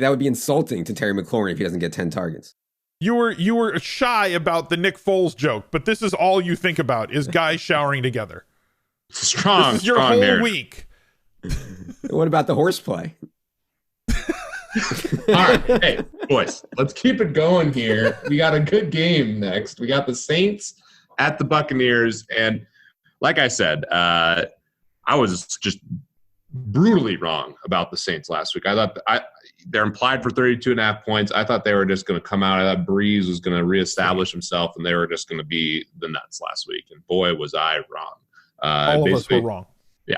[SPEAKER 2] That would be insulting to Terry McLaurin if he doesn't get 10 targets.
[SPEAKER 3] You were shy about the Nick Foles joke, but this is all you think about is guys showering together.
[SPEAKER 1] Strong.
[SPEAKER 3] This is your whole
[SPEAKER 1] narrative.
[SPEAKER 3] week.
[SPEAKER 2] What about the horseplay?
[SPEAKER 1] All right, hey boys, let's keep it going here. We got a good game next. We got the Saints at the Buccaneers, and like I said, I was just brutally wrong about the Saints last week. I thought they're implied for 32.5 points. I thought they were just going to come out. I thought Breeze was going to reestablish himself, and they were just going to be the nuts last week. And boy, was I wrong.
[SPEAKER 3] All of us were wrong.
[SPEAKER 1] Yeah,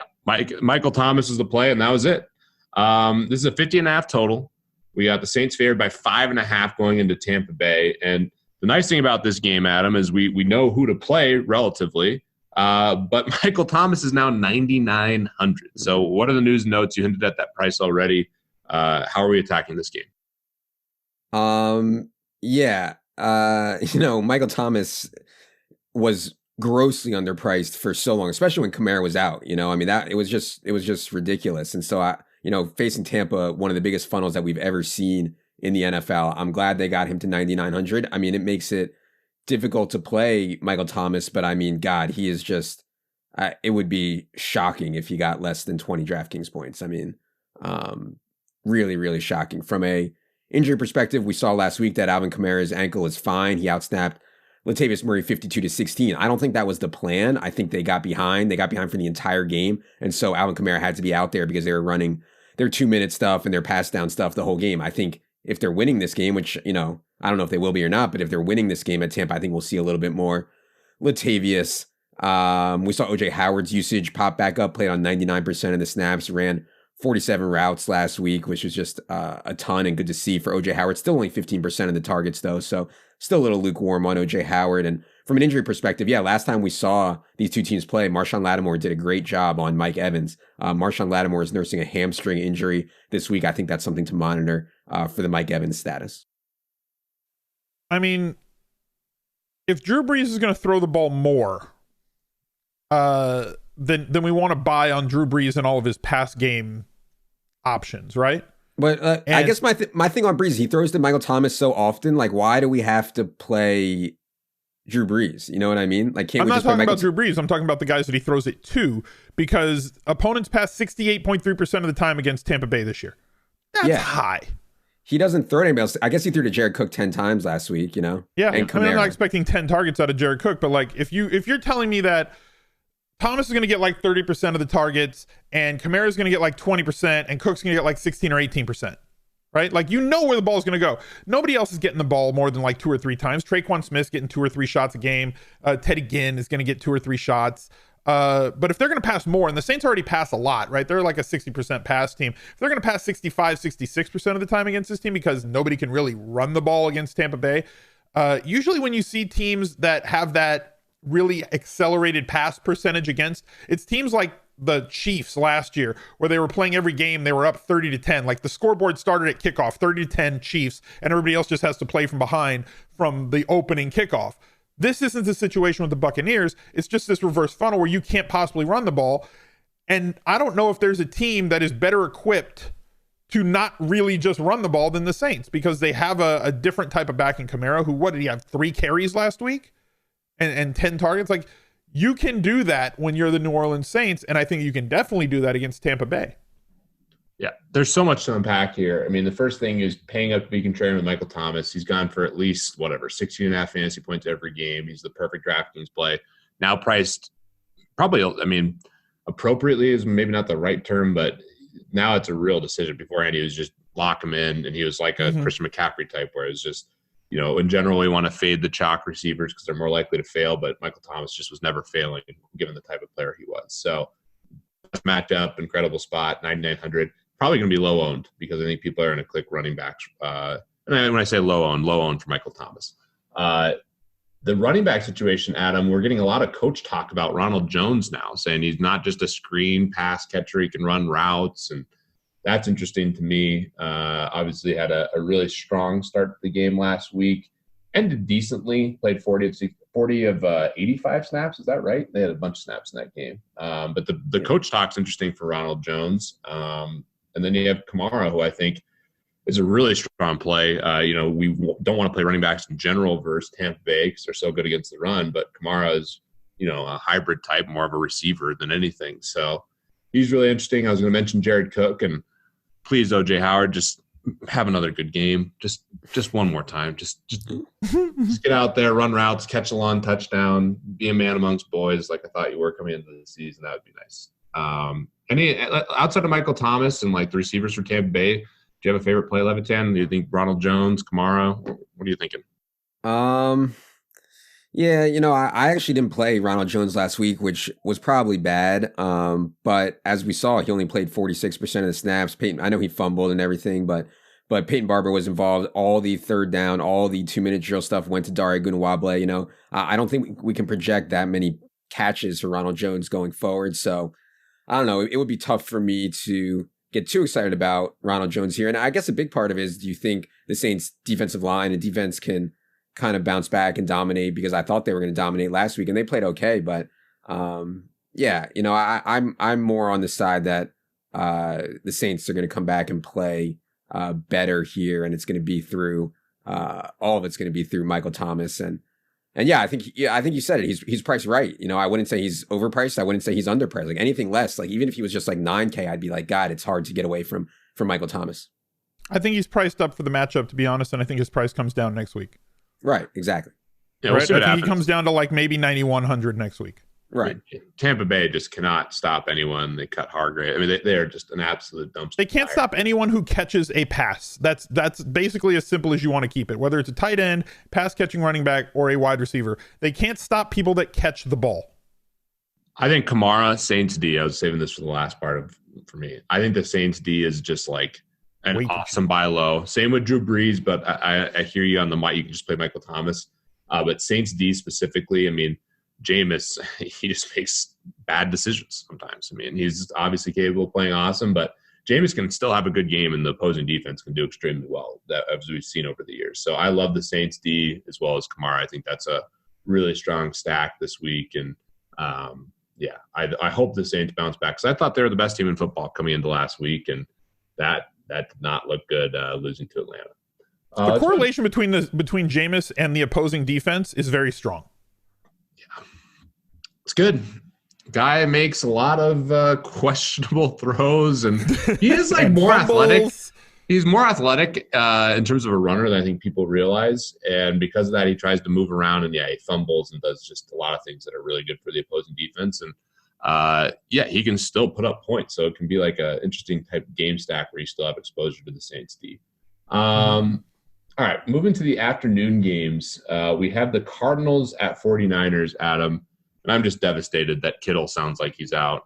[SPEAKER 1] Michael Thomas was the play, and that was it. This is a 50.5 total. We got the Saints favored by 5.5 going into Tampa Bay. And the nice thing about this game, Adam, is we know who to play relatively. But Michael Thomas is now 9,900. So what are the news and notes? You hinted at that price already. How are we attacking this game?
[SPEAKER 2] Yeah. Michael Thomas was grossly underpriced for so long, especially when Kamara was out. I mean, that it was just ridiculous. And so facing Tampa, one of the biggest funnels that we've ever seen in the NFL, I'm glad they got him to 9,900. I mean, it makes it difficult to play Michael Thomas, but I mean, God, he is just, it would be shocking if he got less than 20 DraftKings points. I mean, really, really shocking. From a injury perspective, we saw last week that Alvin Kamara's ankle is fine. He outsnapped Latavius Murray 52-16. I don't think that was the plan. I think they got behind. They got behind for the entire game. And so Alvin Kamara had to be out there because they were running their 2-minute stuff and their pass down stuff the whole game. I think if they're winning this game, which, I don't know if they will be or not, but if they're winning this game at Tampa, I think we'll see a little bit more Latavius. We saw OJ Howard's usage pop back up, played on 99% of the snaps, ran 47 routes last week, which was just a ton and good to see for OJ Howard. Still only 15% of the targets, though, so still a little lukewarm on OJ Howard. And from an injury perspective, last time we saw these two teams play, Marshawn Lattimore did a great job on Mike Evans. Marshawn Lattimore is nursing a hamstring injury this week. I think that's something to monitor for the Mike Evans status.
[SPEAKER 3] I mean, if Drew Brees is going to throw the ball more, then we want to buy on Drew Brees and all of his pass game options, right?
[SPEAKER 2] But I guess my thing on Brees is he throws to Michael Thomas so often. Like, why do we have to play Drew Brees? You know what I mean? Like,
[SPEAKER 3] I'm not talking about Drew Brees. I'm talking about the guys that he throws it to, because opponents pass 68.3% of the time against Tampa Bay this year. That's high.
[SPEAKER 2] He doesn't throw anybody else. I guess he threw to Jared Cook 10 times last week,
[SPEAKER 3] Yeah,
[SPEAKER 2] and
[SPEAKER 3] I mean, I'm not expecting 10 targets out of Jared Cook, but like if you're telling me that Thomas is going to get like 30% of the targets and Kamara is going to get like 20% and Cook's going to get like 16 or 18%, right? Like, where the ball is going to go. Nobody else is getting the ball more than like 2 or 3 times. Traquan Smith's getting 2 or 3 shots a game. Teddy Ginn is going to get 2 or 3 shots. But if they're going to pass more, and the Saints already pass a lot, right? They're like a 60% pass team. If they're going to pass 65, 66% of the time against this team because nobody can really run the ball against Tampa Bay, usually when you see teams that have that really accelerated pass percentage against, it's teams like the Chiefs last year where they were playing every game, they were up 30-10. Like, the scoreboard started at kickoff, 30-10 Chiefs, and everybody else just has to play from behind from the opening kickoff. This isn't the situation with the Buccaneers. It's just this reverse funnel where you can't possibly run the ball. And I don't know if there's a team that is better equipped to not really just run the ball than the Saints, because they have a different type of back in Kamara, who, what did he have, 3 carries last week and 10 targets? Like, you can do that when you're the New Orleans Saints, and I think you can definitely do that against Tampa Bay.
[SPEAKER 1] Yeah, there's so much to unpack here. I mean, the first thing is paying up to be contrarian with Michael Thomas. He's gone for at least, 16.5 fantasy points every game. He's the perfect DraftKings play. Now priced probably, appropriately is maybe not the right term, but now it's a real decision. Beforehand, he was just lock him in, and he was like a Christian McCaffrey type, where it's just, in general, we want to fade the chalk receivers because they're more likely to fail, but Michael Thomas just was never failing given the type of player he was. So match up, incredible spot, 9,900. Probably going to be low owned because I think people are going to click running backs. And when I say low owned for Michael Thomas. The running back situation, Adam, we're getting a lot of coach talk about Ronald Jones now, saying he's not just a screen pass catcher. He can run routes, and that's interesting to me. Obviously had a really strong start to the game last week. Ended decently, played 40 of 85 snaps. Is that right? They had a bunch of snaps in that game. But the coach talk's interesting for Ronald Jones. And then you have Kamara, who I think is a really strong play. We don't want to play running backs in general versus Tampa Bay because they're so good against the run. But Kamara is, a hybrid type, more of a receiver than anything. So he's really interesting. I was going to mention Jared Cook, and please, OJ Howard, just have another good game. Just one more time. Just get out there, run routes, catch a long touchdown, be a man amongst boys like I thought you were coming into the season. That would be nice. Any outside of Michael Thomas and like the receivers for Tampa Bay, do you have a favorite play, Levitan? Do you think Ronald Jones, Kamara? What are you thinking?
[SPEAKER 2] I actually didn't play Ronald Jones last week, which was probably bad. But as we saw, he only played 46% of the snaps. I know he fumbled and everything, but Peyton Barber was involved. All the third down, all the 2-minute drill stuff went to Dare Gunawable. I don't think we can project that many catches for Ronald Jones going forward. So I don't know. It would be tough for me to get too excited about Ronald Jones here. And I guess a big part of it is, do you think the Saints defensive line and defense can kind of bounce back and dominate, because I thought they were going to dominate last week and they played okay. But yeah, you know, I'm more on the side that the Saints are going to come back and play better here, and it's going to be through all of it's going to be through Michael Thomas. And yeah, I think you said it. He's priced right. You know, I wouldn't say he's overpriced. I wouldn't say he's underpriced. Like anything less, like even if he was just like 9K, I'd be like, God, it's hard to get away from Michael Thomas.
[SPEAKER 3] I think he's priced up for the matchup, to be honest, and I think his price comes down next week.
[SPEAKER 2] Right, exactly.
[SPEAKER 1] Yeah, we'll
[SPEAKER 3] right? I think he comes down to like maybe 9,100 next week.
[SPEAKER 2] Right.
[SPEAKER 1] Tampa Bay just cannot stop anyone. They cut Hargrave. I mean, they are just an absolute dumpster.
[SPEAKER 3] They can't stop anyone who catches a pass. That's basically as simple as you want to keep it, whether it's a tight end, pass catching running back, or a wide receiver. They can't stop people that catch the ball.
[SPEAKER 1] I think Kamara, Saints D, I was saving this for the last part for me. I think the Saints D is just like an awesome buy low. Same with Drew Brees, but I hear you on the mic. You can just play Michael Thomas. But Saints D specifically, I mean, Jameis, he just makes bad decisions sometimes. I mean, he's obviously capable of playing awesome, but Jameis can still have a good game, and the opposing defense can do extremely well, as we've seen over the years. So I love the Saints D as well as Kamara. I think that's a really strong stack this week. And, yeah, I hope the Saints bounce back, because I thought they were the best team in football coming into last week, and that did not look good losing to Atlanta.
[SPEAKER 3] The correlation between Jameis and the opposing defense is very strong.
[SPEAKER 1] Yeah, it's good. Guy makes a lot of questionable throws, and he is like more athletic. He's more athletic in terms of a runner than I think people realize, and because of that, he tries to move around, and yeah, he fumbles and does just a lot of things that are really good for the opposing defense. And yeah, he can still put up points, so it can be like an interesting type of game stack where you still have exposure to the Saints D. All right, moving to the afternoon games, we have the Cardinals at 49ers, Adam, and I'm just devastated that Kittle sounds like he's out.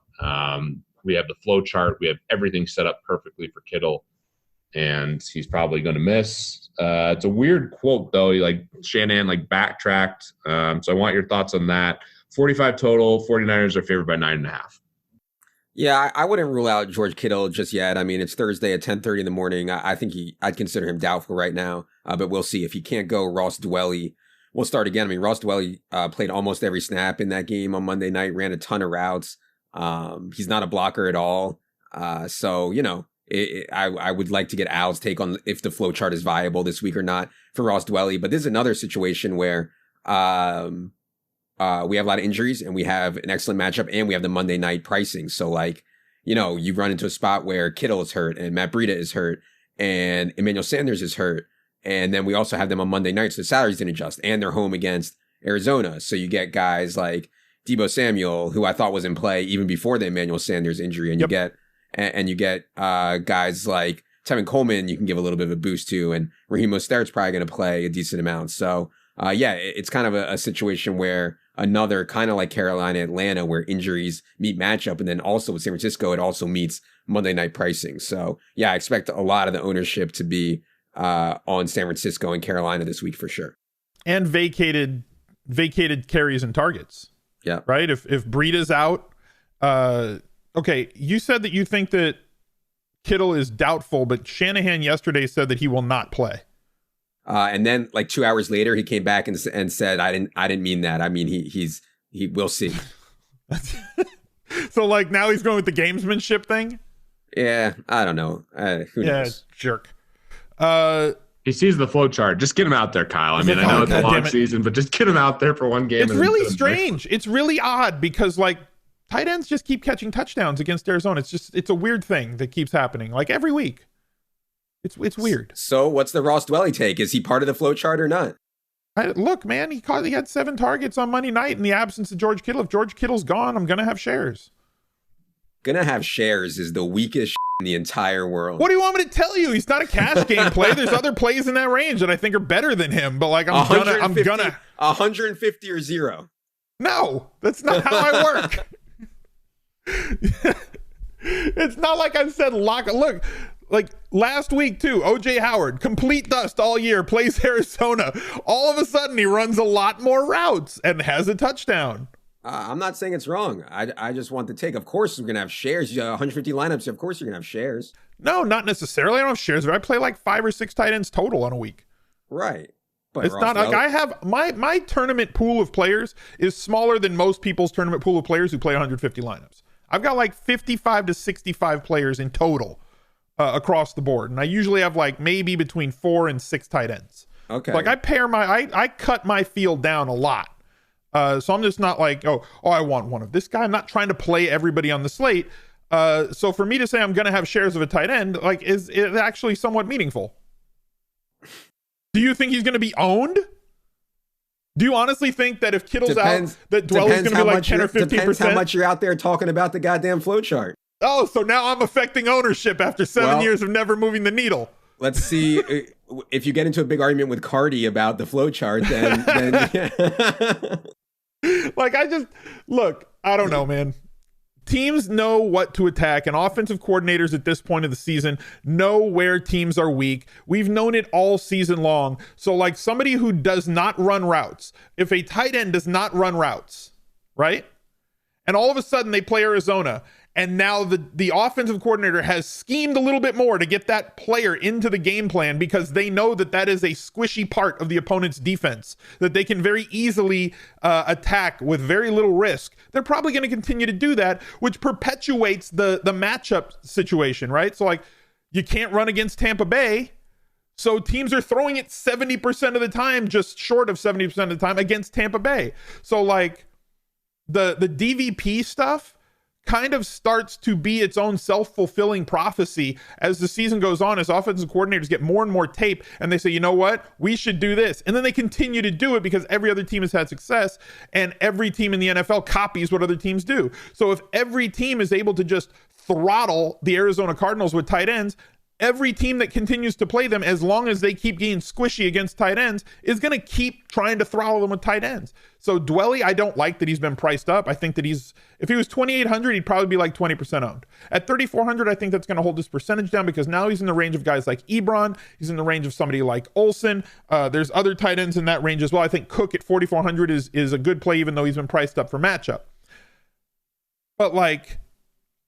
[SPEAKER 1] We have the flow chart. We have everything set up perfectly for Kittle, and he's probably going to miss. It's a weird quote, though. Shanahan backtracked, so I want your thoughts on that. 45 total, 49ers are favored by 9.5.
[SPEAKER 2] Yeah, I wouldn't rule out George Kittle just yet. I mean, it's Thursday at 10:30 in the morning. I think I'd consider him doubtful right now, but we'll see. If he can't go, Ross Dwelly will start again. I mean, Ross Dwelly played almost every snap in that game on Monday night, ran a ton of routes. He's not a blocker at all. So, you know, I would like to get Al's take on if the flow chart is viable this week or not for Ross Dwelly. But this is another situation where we have a lot of injuries, and we have an excellent matchup, and we have the Monday night pricing. So, like, you know, you run into a spot where Kittle is hurt, and Matt Breida is hurt, and Emmanuel Sanders is hurt. And then we also have them on Monday night, so the salaries didn't adjust, and they're home against Arizona. So you get guys like Deebo Samuel, who I thought was in play even before the Emmanuel Sanders injury, and you get guys like Tevin Coleman you can give a little bit of a boost to, and Raheem Mostert's probably going to play a decent amount. So, yeah, it's kind of a situation where another kind of like Carolina, Atlanta, where injuries meet matchup. And then also with San Francisco, it also meets Monday night pricing. So yeah, I expect a lot of the ownership to be on San Francisco and Carolina this week for sure.
[SPEAKER 3] And vacated carries and targets.
[SPEAKER 2] Yeah.
[SPEAKER 3] Right. If Breida's out, okay. You said that you think that Kittle is doubtful, but Shanahan yesterday said that he will not play.
[SPEAKER 2] And then like 2 hours later, he came back and said, I didn't mean that. I mean, he will see.
[SPEAKER 3] So like now he's going with the gamesmanship thing.
[SPEAKER 2] Yeah. I don't know. Who knows?
[SPEAKER 3] Jerk.
[SPEAKER 1] He sees the flow chart. Just get him out there, Kyle. I mean, I know it's a long season, but just get him out there for one game.
[SPEAKER 3] It's really strange. It's really odd because like tight ends just keep catching touchdowns against Arizona. It's a weird thing that keeps happening like every week. It's weird.
[SPEAKER 2] So what's the Ross Dwelly take? Is he part of the flow chart or not?
[SPEAKER 3] Look, man, he had 7 targets on Monday night in the absence of George Kittle. If George Kittle's gone, I'm going to have shares.
[SPEAKER 2] Gonna have shares is the weakest in the entire world.
[SPEAKER 3] What do you want me to tell you? He's not a cash game play. There's other plays in that range that I think are better than him, but like I'm gonna
[SPEAKER 2] 150 or 0.
[SPEAKER 3] No, that's not how I work. It's not like I've said look, like last week too, OJ Howard, complete dust all year, plays Arizona. All of a sudden he runs a lot more routes and has a touchdown.
[SPEAKER 2] I'm not saying it's wrong. I just want the take. Of course, we're going to have shares. 150 lineups. Of course, you're going to have shares.
[SPEAKER 3] No, not necessarily. I don't have shares, but I play like 5 or 6 tight ends total on a week.
[SPEAKER 2] Right.
[SPEAKER 3] It's not like I have my tournament pool of players is smaller than most people's tournament pool of players who play 150 lineups. I've got like 55 to 65 players in total across the board, and I usually have like maybe between 4 and 6 tight ends.
[SPEAKER 2] Okay.
[SPEAKER 3] So like I cut my field down a lot. So I'm just not like, oh, I want one of this guy. I'm not trying to play everybody on the slate. So for me to say I'm going to have shares of a tight end, like, is actually somewhat meaningful. Do you think he's going to be owned? Do you honestly think that if Kittle's out, that Dwelly's going to be like 10 or 15%?
[SPEAKER 2] Depends how much you're out there talking about the goddamn flow chart.
[SPEAKER 3] Oh, so now I'm affecting ownership after 7 years of never moving the needle.
[SPEAKER 2] Let's see if you get into a big argument with Cardi about the flow chart, then
[SPEAKER 3] like, I don't know, man. Teams know what to attack, and offensive coordinators at this point of the season know where teams are weak. We've known it all season long. So like somebody who does not run routes, if a tight end does not run routes, right? And all of a sudden they play Arizona, and now the offensive coordinator has schemed a little bit more to get that player into the game plan because they know that is a squishy part of the opponent's defense that they can very easily attack with very little risk. They're probably going to continue to do that, which perpetuates the matchup situation, right? So like you can't run against Tampa Bay. So teams are throwing it 70% of the time, just short of 70% of the time against Tampa Bay. So like the DVP stuff kind of starts to be its own self-fulfilling prophecy as the season goes on, as offensive coordinators get more and more tape and they say, you know what, we should do this. And then they continue to do it because every other team has had success and every team in the NFL copies what other teams do. So if every team is able to just throttle the Arizona Cardinals with tight ends, every team that continues to play them, as long as they keep getting squishy against tight ends, is going to keep trying to throttle them with tight ends. So Dwelly, I don't like that he's been priced up. I think that if he was 2,800, he'd probably be like 20% owned. At 3,400, I think that's going to hold his percentage down because now he's in the range of guys like Ebron. He's in the range of somebody like Olsen. There's other tight ends in that range as well. I think Cook at 4,400 is a good play, even though he's been priced up for matchup. But like,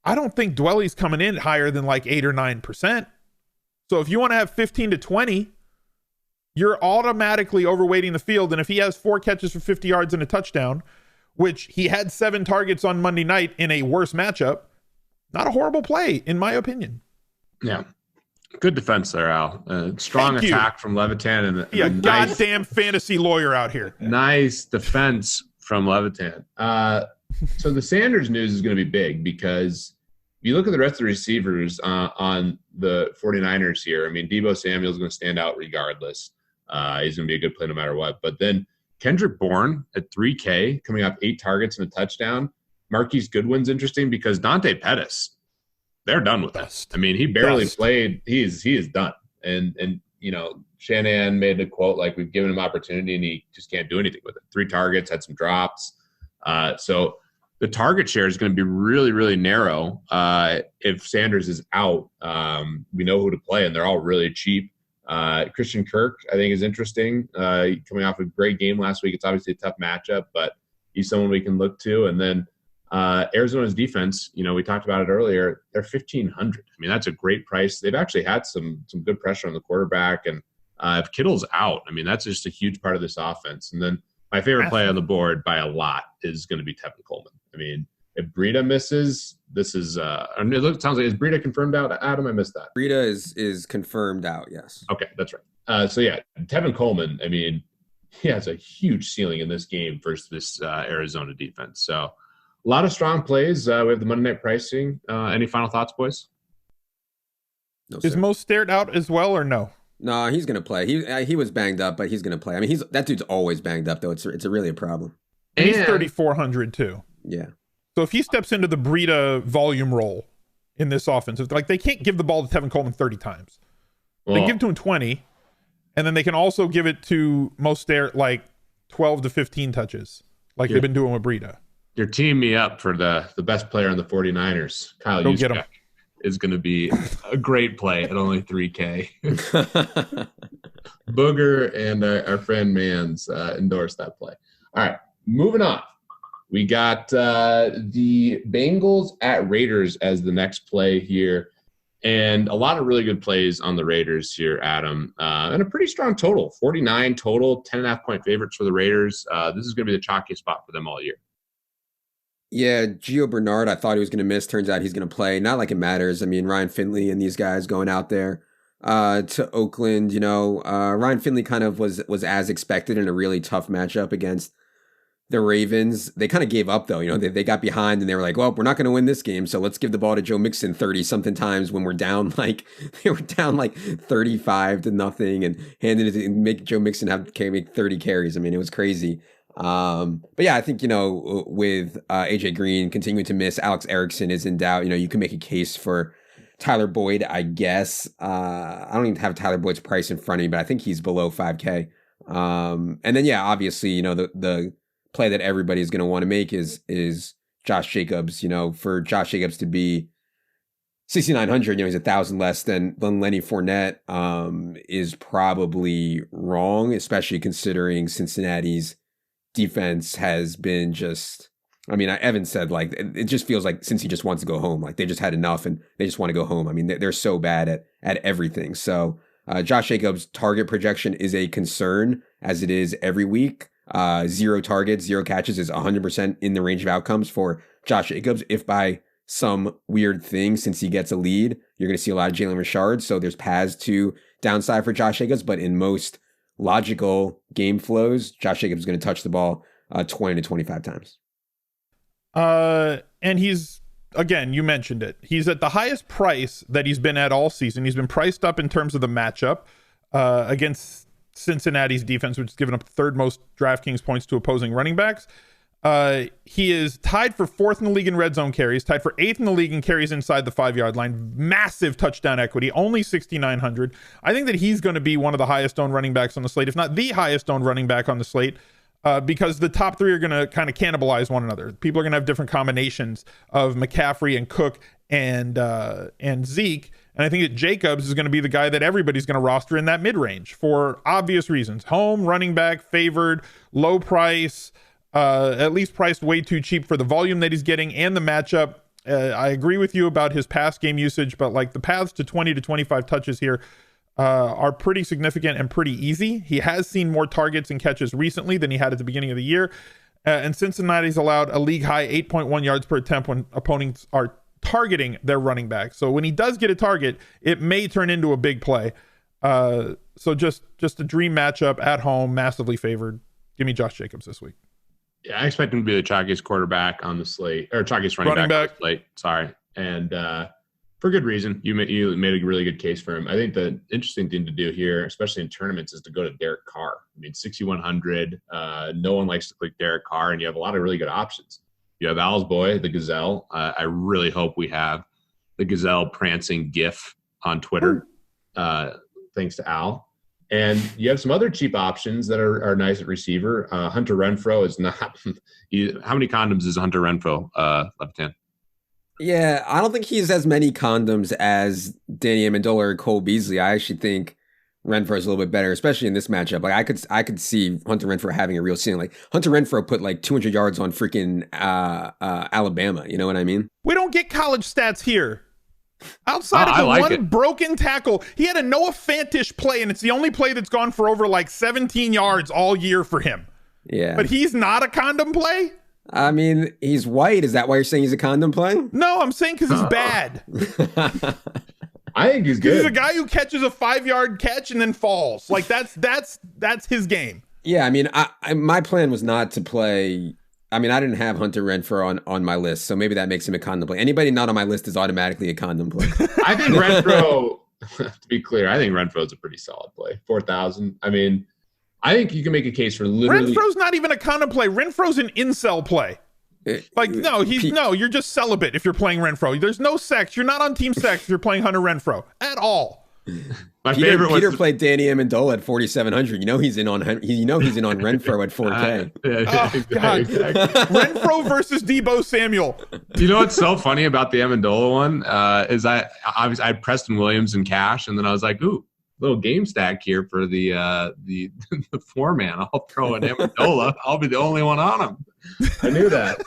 [SPEAKER 3] I don't think Dwelly's coming in higher than like 8 or 9%. So if you want to have 15 to 20, you're automatically overweighting the field. And if he has 4 catches for 50 yards and a touchdown, which he had 7 targets on Monday night in a worse matchup, not a horrible play, in my opinion.
[SPEAKER 1] Yeah. Good defense there, Al. Strong attack from Levitan. And
[SPEAKER 3] goddamn fantasy lawyer out here.
[SPEAKER 1] Nice defense from Levitan. So the Sanders news is going to be big because if you look at the rest of the receivers on the 49ers here, I mean, Deebo Samuel's going to stand out regardless. He's going to be a good play no matter what. But then Kendrick Bourne at 3K, coming off 8 targets and a touchdown. Marquise Goodwin's interesting because Dante Pettis, they're done with this. I mean, he barely played. He is done. And you know, Shanahan made a quote like, we've given him opportunity and he just can't do anything with it. 3 targets, had some drops. So the target share is going to be really, really narrow if Sanders is out. We know who to play, and they're all really cheap. Christian Kirk, I think, is interesting. Coming off a great game last week. It's obviously a tough matchup, but he's someone we can look to. And then Arizona's defense, you know, we talked about it earlier. They're 1,500. I mean, that's a great price. They've actually had some good pressure on the quarterback. And if Kittle's out, I mean, that's just a huge part of this offense. And then my favorite play on the board by a lot is going to be Tevin Coleman. I mean, if Breida misses, this is it sounds like, is Breida confirmed out? Adam, I missed that.
[SPEAKER 2] Breida is confirmed out, yes.
[SPEAKER 1] Okay, that's right. So yeah, Tevin Coleman, I mean, he has a huge ceiling in this game versus this Arizona defense. So a lot of strong plays. We have the Monday night pricing. Any final thoughts, boys?
[SPEAKER 2] No,
[SPEAKER 3] is Mostert out as well or no?
[SPEAKER 2] No, he's going to play. He was banged up, but he's going to play. I mean, that dude's always banged up, though. It's really a problem.
[SPEAKER 3] And he's 3,400 too.
[SPEAKER 2] Yeah.
[SPEAKER 3] So if he steps into the Breida volume role in this offense, like they can't give the ball to Tevin Coleman 30 times. They give it to him 20, and then they can also give it to Mostert like 12 to 15 touches, like they've been doing with Breida.
[SPEAKER 1] You're teeing me up for the best player in the 49ers. Kyle Juszczyk is going to be a great play at only 3K. Booger and our friend Mans endorsed that play. All right, moving on. We got the Bengals at Raiders as the next play here. And a lot of really good plays on the Raiders here, Adam. And a pretty strong total, 49 total, 10.5-point favorites for the Raiders. This is going to be the chalkiest spot for them all year.
[SPEAKER 2] Yeah, Gio Bernard, I thought he was going to miss. Turns out he's going to play. Not like it matters. I mean, Ryan Finley and these guys going out there to Oakland, Ryan Finley kind of was as expected in a really tough matchup against the Ravens. They kind of gave up, though. They got behind and they were like, well, we're not going to win this game, so let's give the ball to Joe Mixon 30-something times when we're down they were down 35-0 and handed it to make Joe Mixon make 30 carries. I mean, it was crazy. But yeah, I think, with AJ Green continuing to miss, Alex Erickson is in doubt. You can make a case for Tyler Boyd, I guess. I don't even have Tyler Boyd's price in front of me, but I think he's below 5K. And then, yeah, obviously, the play that everybody's going to want to make is Josh Jacobs. For Josh Jacobs to be 6,900, he's 1,000 less than Lenny Fournette, is probably wrong, especially considering Cincinnati's defense has been Evan said, it just feels like since he just wants to go home, they just had enough and they just want to go home. I mean, they're so bad at everything. So Josh Jacobs' target projection is a concern, as it is every week. 0 targets, 0 catches is 100% in the range of outcomes for Josh Jacobs. If by some weird thing, since he gets a lead, you're going to see a lot of Jalen Richard. So there's paths to downside for Josh Jacobs, but in most logical game flows, Josh Jacobs is going to touch the ball 20 to 25 times.
[SPEAKER 3] And he's, again, you mentioned it, he's at the highest price that he's been at all season. He's been priced up in terms of the matchup against Cincinnati's defense, which has given up third most DraftKings points to opposing running backs. He is tied for 4th in the league in red zone carries, tied for 8th in the league in carries inside the 5-yard line. Massive touchdown equity, only 6,900. I think that he's going to be one of the highest owned running backs on the slate, if not the highest owned running back on the slate, because the top 3 are going to kind of cannibalize one another. People are going to have different combinations of McCaffrey and Cook and Zeke. And I think that Jacobs is going to be the guy that everybody's going to roster in that mid-range for obvious reasons. Home, running back, favored, low price, at least priced way too cheap for the volume that he's getting and the matchup. I agree with you about his pass game usage, but the paths to 20 to 25 touches here are pretty significant and pretty easy. He has seen more targets and catches recently than he had at the beginning of the year. And Cincinnati's allowed a league high 8.1 yards per attempt when opponents are targeting their running back. So when he does get a target, it may turn into a big play. So just a dream matchup at home, massively favored. Give me Josh Jacobs this week.
[SPEAKER 1] Yeah, I expect him to be the chalkiest quarterback on the slate, or chalkiest running back on the slate. Sorry. And for good reason. You made a really good case for him. I think the interesting thing to do here, especially in tournaments, is to go to Derek Carr. I mean, 6,100. No one likes to click Derek Carr, and you have a lot of really good options. You have Al's boy, the Gazelle. I really hope we have the Gazelle prancing GIF on Twitter, thanks to Al. And you have some other cheap options that are nice at receiver. Hunter Renfrow is not. How many condoms is Hunter Renfrow left in?
[SPEAKER 2] Yeah, I don't think he has as many condoms as Danny Amendola or Cole Beasley. I actually think Renfrow is a little bit better, especially in this matchup. I could see Hunter Renfrow having a real ceiling. Hunter Renfrow put 200 yards on freaking Alabama. You know what I mean?
[SPEAKER 3] We don't get college stats here. Outside of the one broken tackle, he had a Noah Fantish play, and it's the only play that's gone for over 17 yards all year for him.
[SPEAKER 2] Yeah.
[SPEAKER 3] But he's not a condom play?
[SPEAKER 2] I mean, he's white. Is that why you're saying he's a condom play?
[SPEAKER 3] No, I'm saying because he's bad.
[SPEAKER 1] I think he's good.
[SPEAKER 3] He's a guy who catches a 5-yard catch and then falls. That's his game.
[SPEAKER 2] Yeah, I mean, my plan was not to play. I mean, I didn't have Hunter Renfrow on my list, so maybe that makes him a condom play. Anybody not on my list is automatically a condom play.
[SPEAKER 1] I think Renfrow, to be clear, I think Renfrow's a pretty solid play. 4,000. I mean, I think you can make a case for literally.
[SPEAKER 3] Renfro's not even a condom play. Renfro's an incel play. You're just celibate if you're playing Renfrow. There's no sex. You're not on team sex if you're playing Hunter Renfrow at all.
[SPEAKER 2] Peter played Danny Amendola at 4,700. You know he's in on Renfrow at 4K.
[SPEAKER 3] God. Renfrow versus Deebo Samuel.
[SPEAKER 1] You know what's so funny about the Amendola one is I had Preston Williams in cash, and then I was like, ooh, little game stack here for the 4-man. I'll throw an Amendola. I'll be the only one on him. I knew that.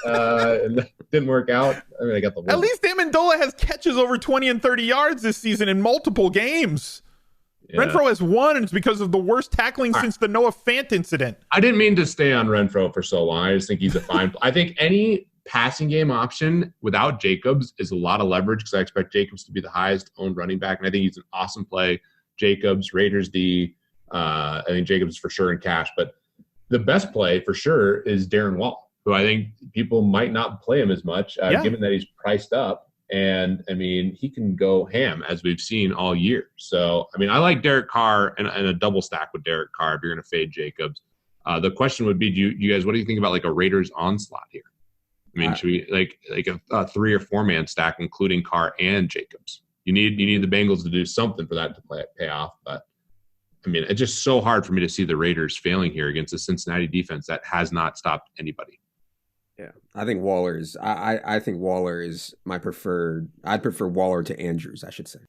[SPEAKER 1] And it didn't work out. I mean, I got the win.
[SPEAKER 3] At least Amendola has catches over 20 and 30 yards this season in multiple games. Yeah. Renfro has won, and it's because of the worst tackling since the Noah Fant incident.
[SPEAKER 1] I didn't mean to stay on Renfro for so long. I just think he's a fine. I think any passing game option without Jacobs is a lot of leverage because I expect Jacobs to be the highest owned running back, and I think he's an awesome play. Jacobs, Raiders D. I think Jacobs is for sure in cash, but the best play for sure is Darren Waller, who I think people might not play him as much, given that he's priced up. And, I mean, he can go ham, as we've seen all year. So, I mean, I like Derek Carr and a double stack with Derek Carr if you're going to fade Jacobs. The question would be, you guys, what do you think about like a Raiders onslaught here? I mean, should we like a 3 or 4 man stack, including Carr and Jacobs? You need the Bengals to do something for that to pay off. But, I mean, it's just so hard for me to see the Raiders failing here against a Cincinnati defense that has not stopped anybody.
[SPEAKER 2] Yeah, I think Waller's. I think Waller is my preferred. I'd prefer Waller to Andrews, I should say.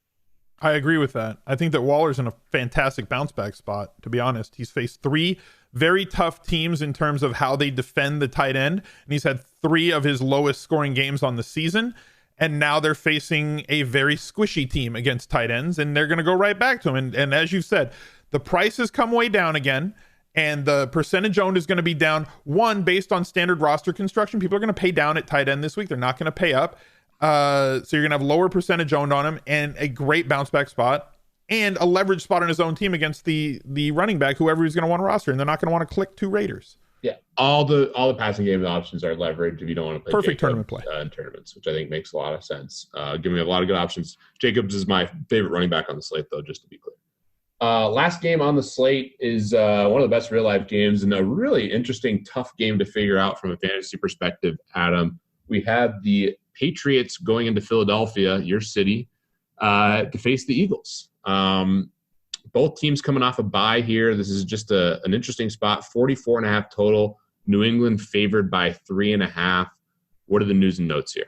[SPEAKER 3] I agree with that. I think that Waller's in a fantastic bounce back spot, to be honest. He's faced 3 very tough teams in terms of how they defend the tight end, and he's had 3 of his lowest scoring games on the season. And now they're facing a very squishy team against tight ends, and they're going to go right back to him. And as you said, the price has come way down again. And the percentage owned is going to be down, one, based on standard roster construction. People are going to pay down at tight end this week. They're not going to pay up. So you're going to have lower percentage owned on him and a great bounce back spot and a leverage spot on his own team against the running back, whoever he's going to want to roster. And they're not going to want to click 2 Raiders.
[SPEAKER 1] Yeah, all the passing game options are leverage if you don't want to play
[SPEAKER 3] perfect
[SPEAKER 1] Jacobs,
[SPEAKER 3] tournament play
[SPEAKER 1] in tournaments, which I think makes a lot of sense. Giving me a lot of good options. Jacobs is my favorite running back on the slate, though, just to be clear. Last game on the slate is one of the best real-life games and a really interesting, tough game to figure out from a fantasy perspective, Adam. We have the Patriots going into Philadelphia, your city, to face the Eagles. Both teams coming off a bye here. This is just an interesting spot. 44.5 total. New England favored by 3.5. What are the news and notes here?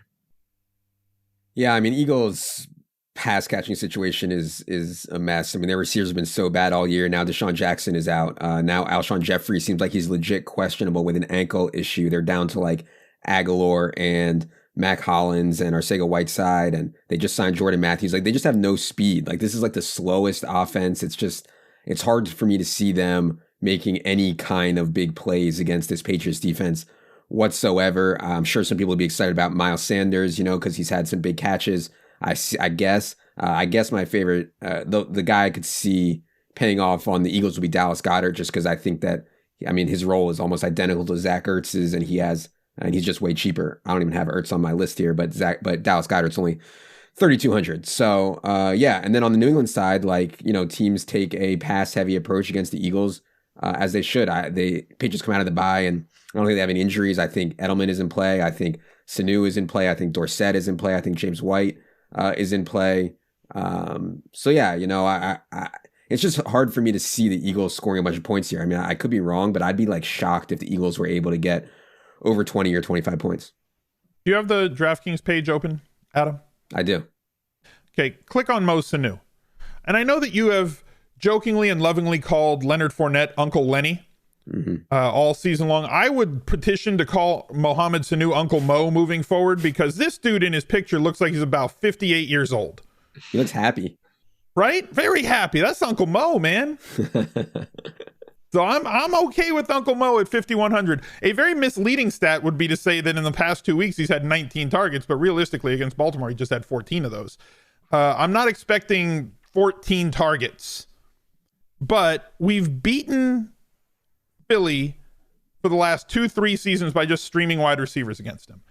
[SPEAKER 2] Yeah, I mean, Eagles' pass catching situation is a mess. I mean, their receivers have been so bad all year. Now Deshaun Jackson is out. Now Alshon Jeffrey seems like he's legit questionable with an ankle issue. They're down to like Aguilar and Mac Hollins and Arcega Whiteside, and they just signed Jordan Matthews. Like, they just have no speed. Like, this is like the slowest offense. It's hard for me to see them making any kind of big plays against this Patriots defense whatsoever. I'm sure some people will be excited about Miles Sanders, because he's had some big catches. I guess my favorite, the guy I could see paying off on the Eagles would be Dallas Goedert, just because I think that, I mean, his role is almost identical to Zach Ertz's, and he's just way cheaper. I don't even have Ertz on my list here, but Dallas Goedert's only $3,200. So yeah, and then on the New England side, like, teams take a pass heavy approach against the Eagles, as they should. The Patriots come out of the bye, and I don't think they have any injuries. I think Edelman is in play. I think Sanu is in play. I think Dorsett is in play. I think James White is in play. So yeah, it's just hard for me to see the Eagles scoring a bunch of points here. I mean, I could be wrong, but I'd be like shocked if the Eagles were able to get over 20 or 25 points.
[SPEAKER 3] Do you have the DraftKings page open, Adam?
[SPEAKER 2] I do.
[SPEAKER 3] Okay, click on Mo Sanu. And I know that you have jokingly and lovingly called Leonard Fournette Uncle Lenny all season long. I would petition to call Mohamed Sanu Uncle Mo moving forward, because this dude in his picture looks like he's about 58 years old.
[SPEAKER 2] He looks happy.
[SPEAKER 3] Right? Very happy. That's Uncle Mo, man. So I'm okay with Uncle Mo at 5,100. A very misleading stat would be to say that in the past 2 weeks he's had 19 targets, but realistically against Baltimore he just had 14 of those. I'm not expecting 14 targets, but we've beaten Philly for the last 2-3 seasons by just streaming wide receivers against him.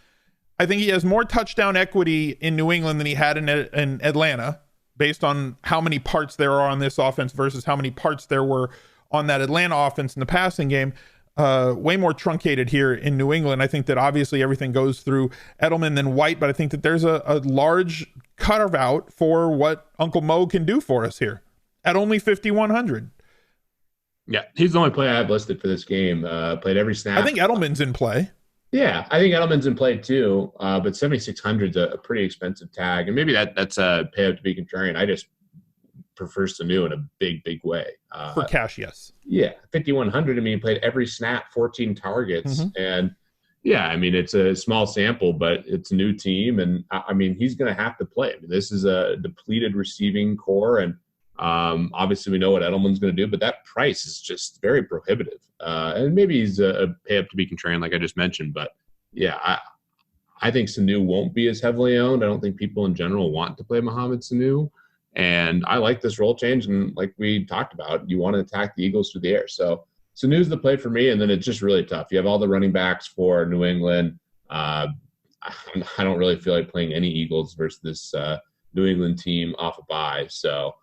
[SPEAKER 3] I think he has more touchdown equity in New England than he had in Atlanta, based on how many parts there are on this offense versus how many parts there were on that Atlanta offense in the passing game. Way more truncated here in New England. I think that obviously everything goes through Edelman than White, but I think that there's a large cutoff out for what Uncle Mo can do for us here at only 5,100.
[SPEAKER 1] Yeah, he's the only player I have listed for this game. Played every snap.
[SPEAKER 3] I think Edelman's in play.
[SPEAKER 1] Yeah, I think Edelman's in play too, but 7,600 is a pretty expensive tag, and maybe that's a payout to be contrarian. I just prefer Sanu in a big way.
[SPEAKER 3] For cash, yes.
[SPEAKER 1] Yeah, 5,100. I mean, he played every snap, 14 targets, and Yeah, I mean, it's a small sample, but it's a new team. And I mean, he's going to have to play. I mean, this is a depleted receiving core. And obviously, we know what Edelman's going to do, but that price is just very prohibitive. And maybe he's a pay up to be contrarian, like I just mentioned. But yeah, I think Sanu won't be as heavily owned. I don't think people in general want to play Mohamed Sanu. And I like this role change. And like we talked about, you want to attack the Eagles through the air. So Sanu's the play for me. And then it's just really tough. You have all the running backs for New England. I don't really feel like playing any Eagles versus this New England team off a bye. So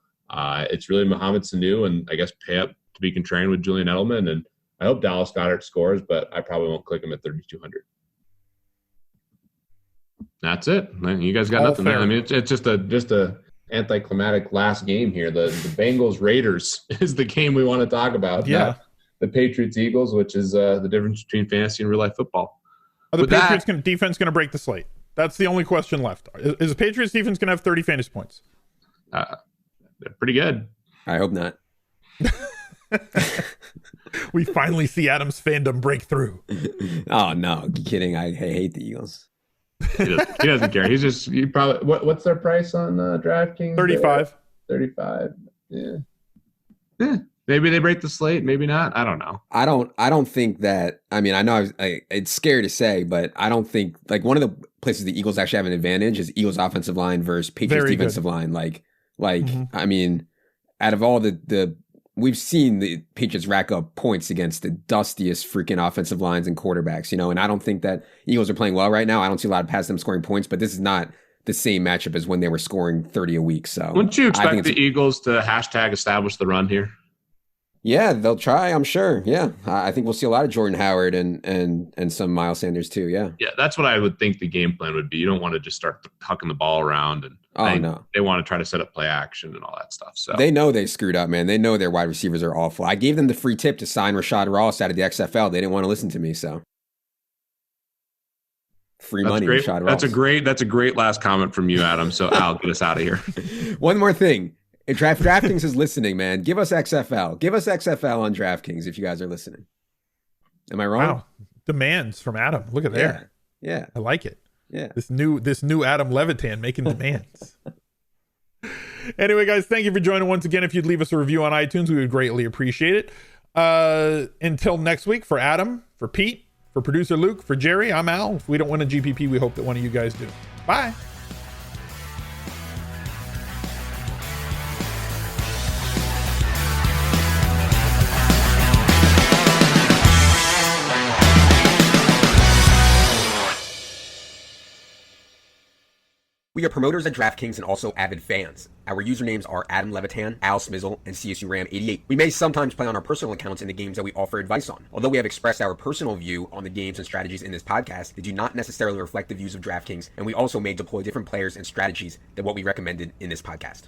[SPEAKER 1] it's really Mohamed Sanu, and I guess pay up to be contrarian with Julian Edelman. And I hope Dallas Goedert scores, but I probably won't click him at 3,200. That's it. You guys got nothing there. I mean, it's just a anticlimactic last game here. The Bengals Raiders is the game we want to talk about.
[SPEAKER 3] Yeah.
[SPEAKER 1] The Patriots Eagles, which is the difference between fantasy and real life football.
[SPEAKER 3] Are the Patriots defense going to break the slate? That's the only question left. Is the Patriots defense going to have 30 fantasy points?
[SPEAKER 1] They're pretty good.
[SPEAKER 2] I hope not.
[SPEAKER 3] We finally see Adam's fandom break through.
[SPEAKER 2] Oh no, you kidding? I hate the Eagles.
[SPEAKER 1] He doesn't care. He's just probably what's their price on DraftKings?
[SPEAKER 3] 35.
[SPEAKER 1] 35. Yeah. Maybe they break the slate. Maybe not. I don't know.
[SPEAKER 2] I don't think that. I mean, I know it's scary to say, but I don't think like one of the places the Eagles actually have an advantage is Eagles offensive line versus Patriots defensive line. Like I mean, out of all the we've seen the Patriots rack up points against the dustiest freaking offensive lines and quarterbacks, and I don't think that Eagles are playing well right now. I don't see a lot of past them scoring points, but this is not the same matchup as when they were scoring 30 a week. So
[SPEAKER 1] wouldn't you expect the Eagles to hashtag establish the run here?
[SPEAKER 2] Yeah, they'll try, I'm sure. Yeah. I think we'll see a lot of Jordan Howard and some Miles Sanders too. Yeah.
[SPEAKER 1] Yeah, that's what I would think the game plan would be. You don't want to just start hucking the ball around, and
[SPEAKER 2] no.
[SPEAKER 1] They want to try to set up play action and all that stuff. So
[SPEAKER 2] they know they screwed up, man. They know their wide receivers are awful. I gave them the free tip to sign Rashad Ross out of the XFL. They didn't want to listen to me, so free money, Rashad Ross.
[SPEAKER 1] That's a great last comment from you, Adam. So Al, get us out of here.
[SPEAKER 2] One more thing. DraftKings is listening, man. Give us XFL. Give us XFL on DraftKings if you guys are listening. Am I wrong?
[SPEAKER 3] Wow. Demands from Adam. Look at there.
[SPEAKER 2] Yeah.
[SPEAKER 3] I like it.
[SPEAKER 2] Yeah.
[SPEAKER 3] This new Adam Levitan making demands. Anyway, guys, thank you for joining once again. If you'd leave us a review on iTunes, we would greatly appreciate it. Until next week, for Adam, for Pete, for producer Luke, for Jerry, I'm Al. If we don't win a GPP, we hope that one of you guys do. Bye.
[SPEAKER 2] We are promoters at DraftKings and also avid fans. Our usernames are Adam Levitan, Al Smizzle, and CSU Ram 88. We may sometimes play on our personal accounts in the games that we offer advice on. Although we have expressed our personal view on the games and strategies in this podcast, they do not necessarily reflect the views of DraftKings, and we also may deploy different players and strategies than what we recommended in this podcast.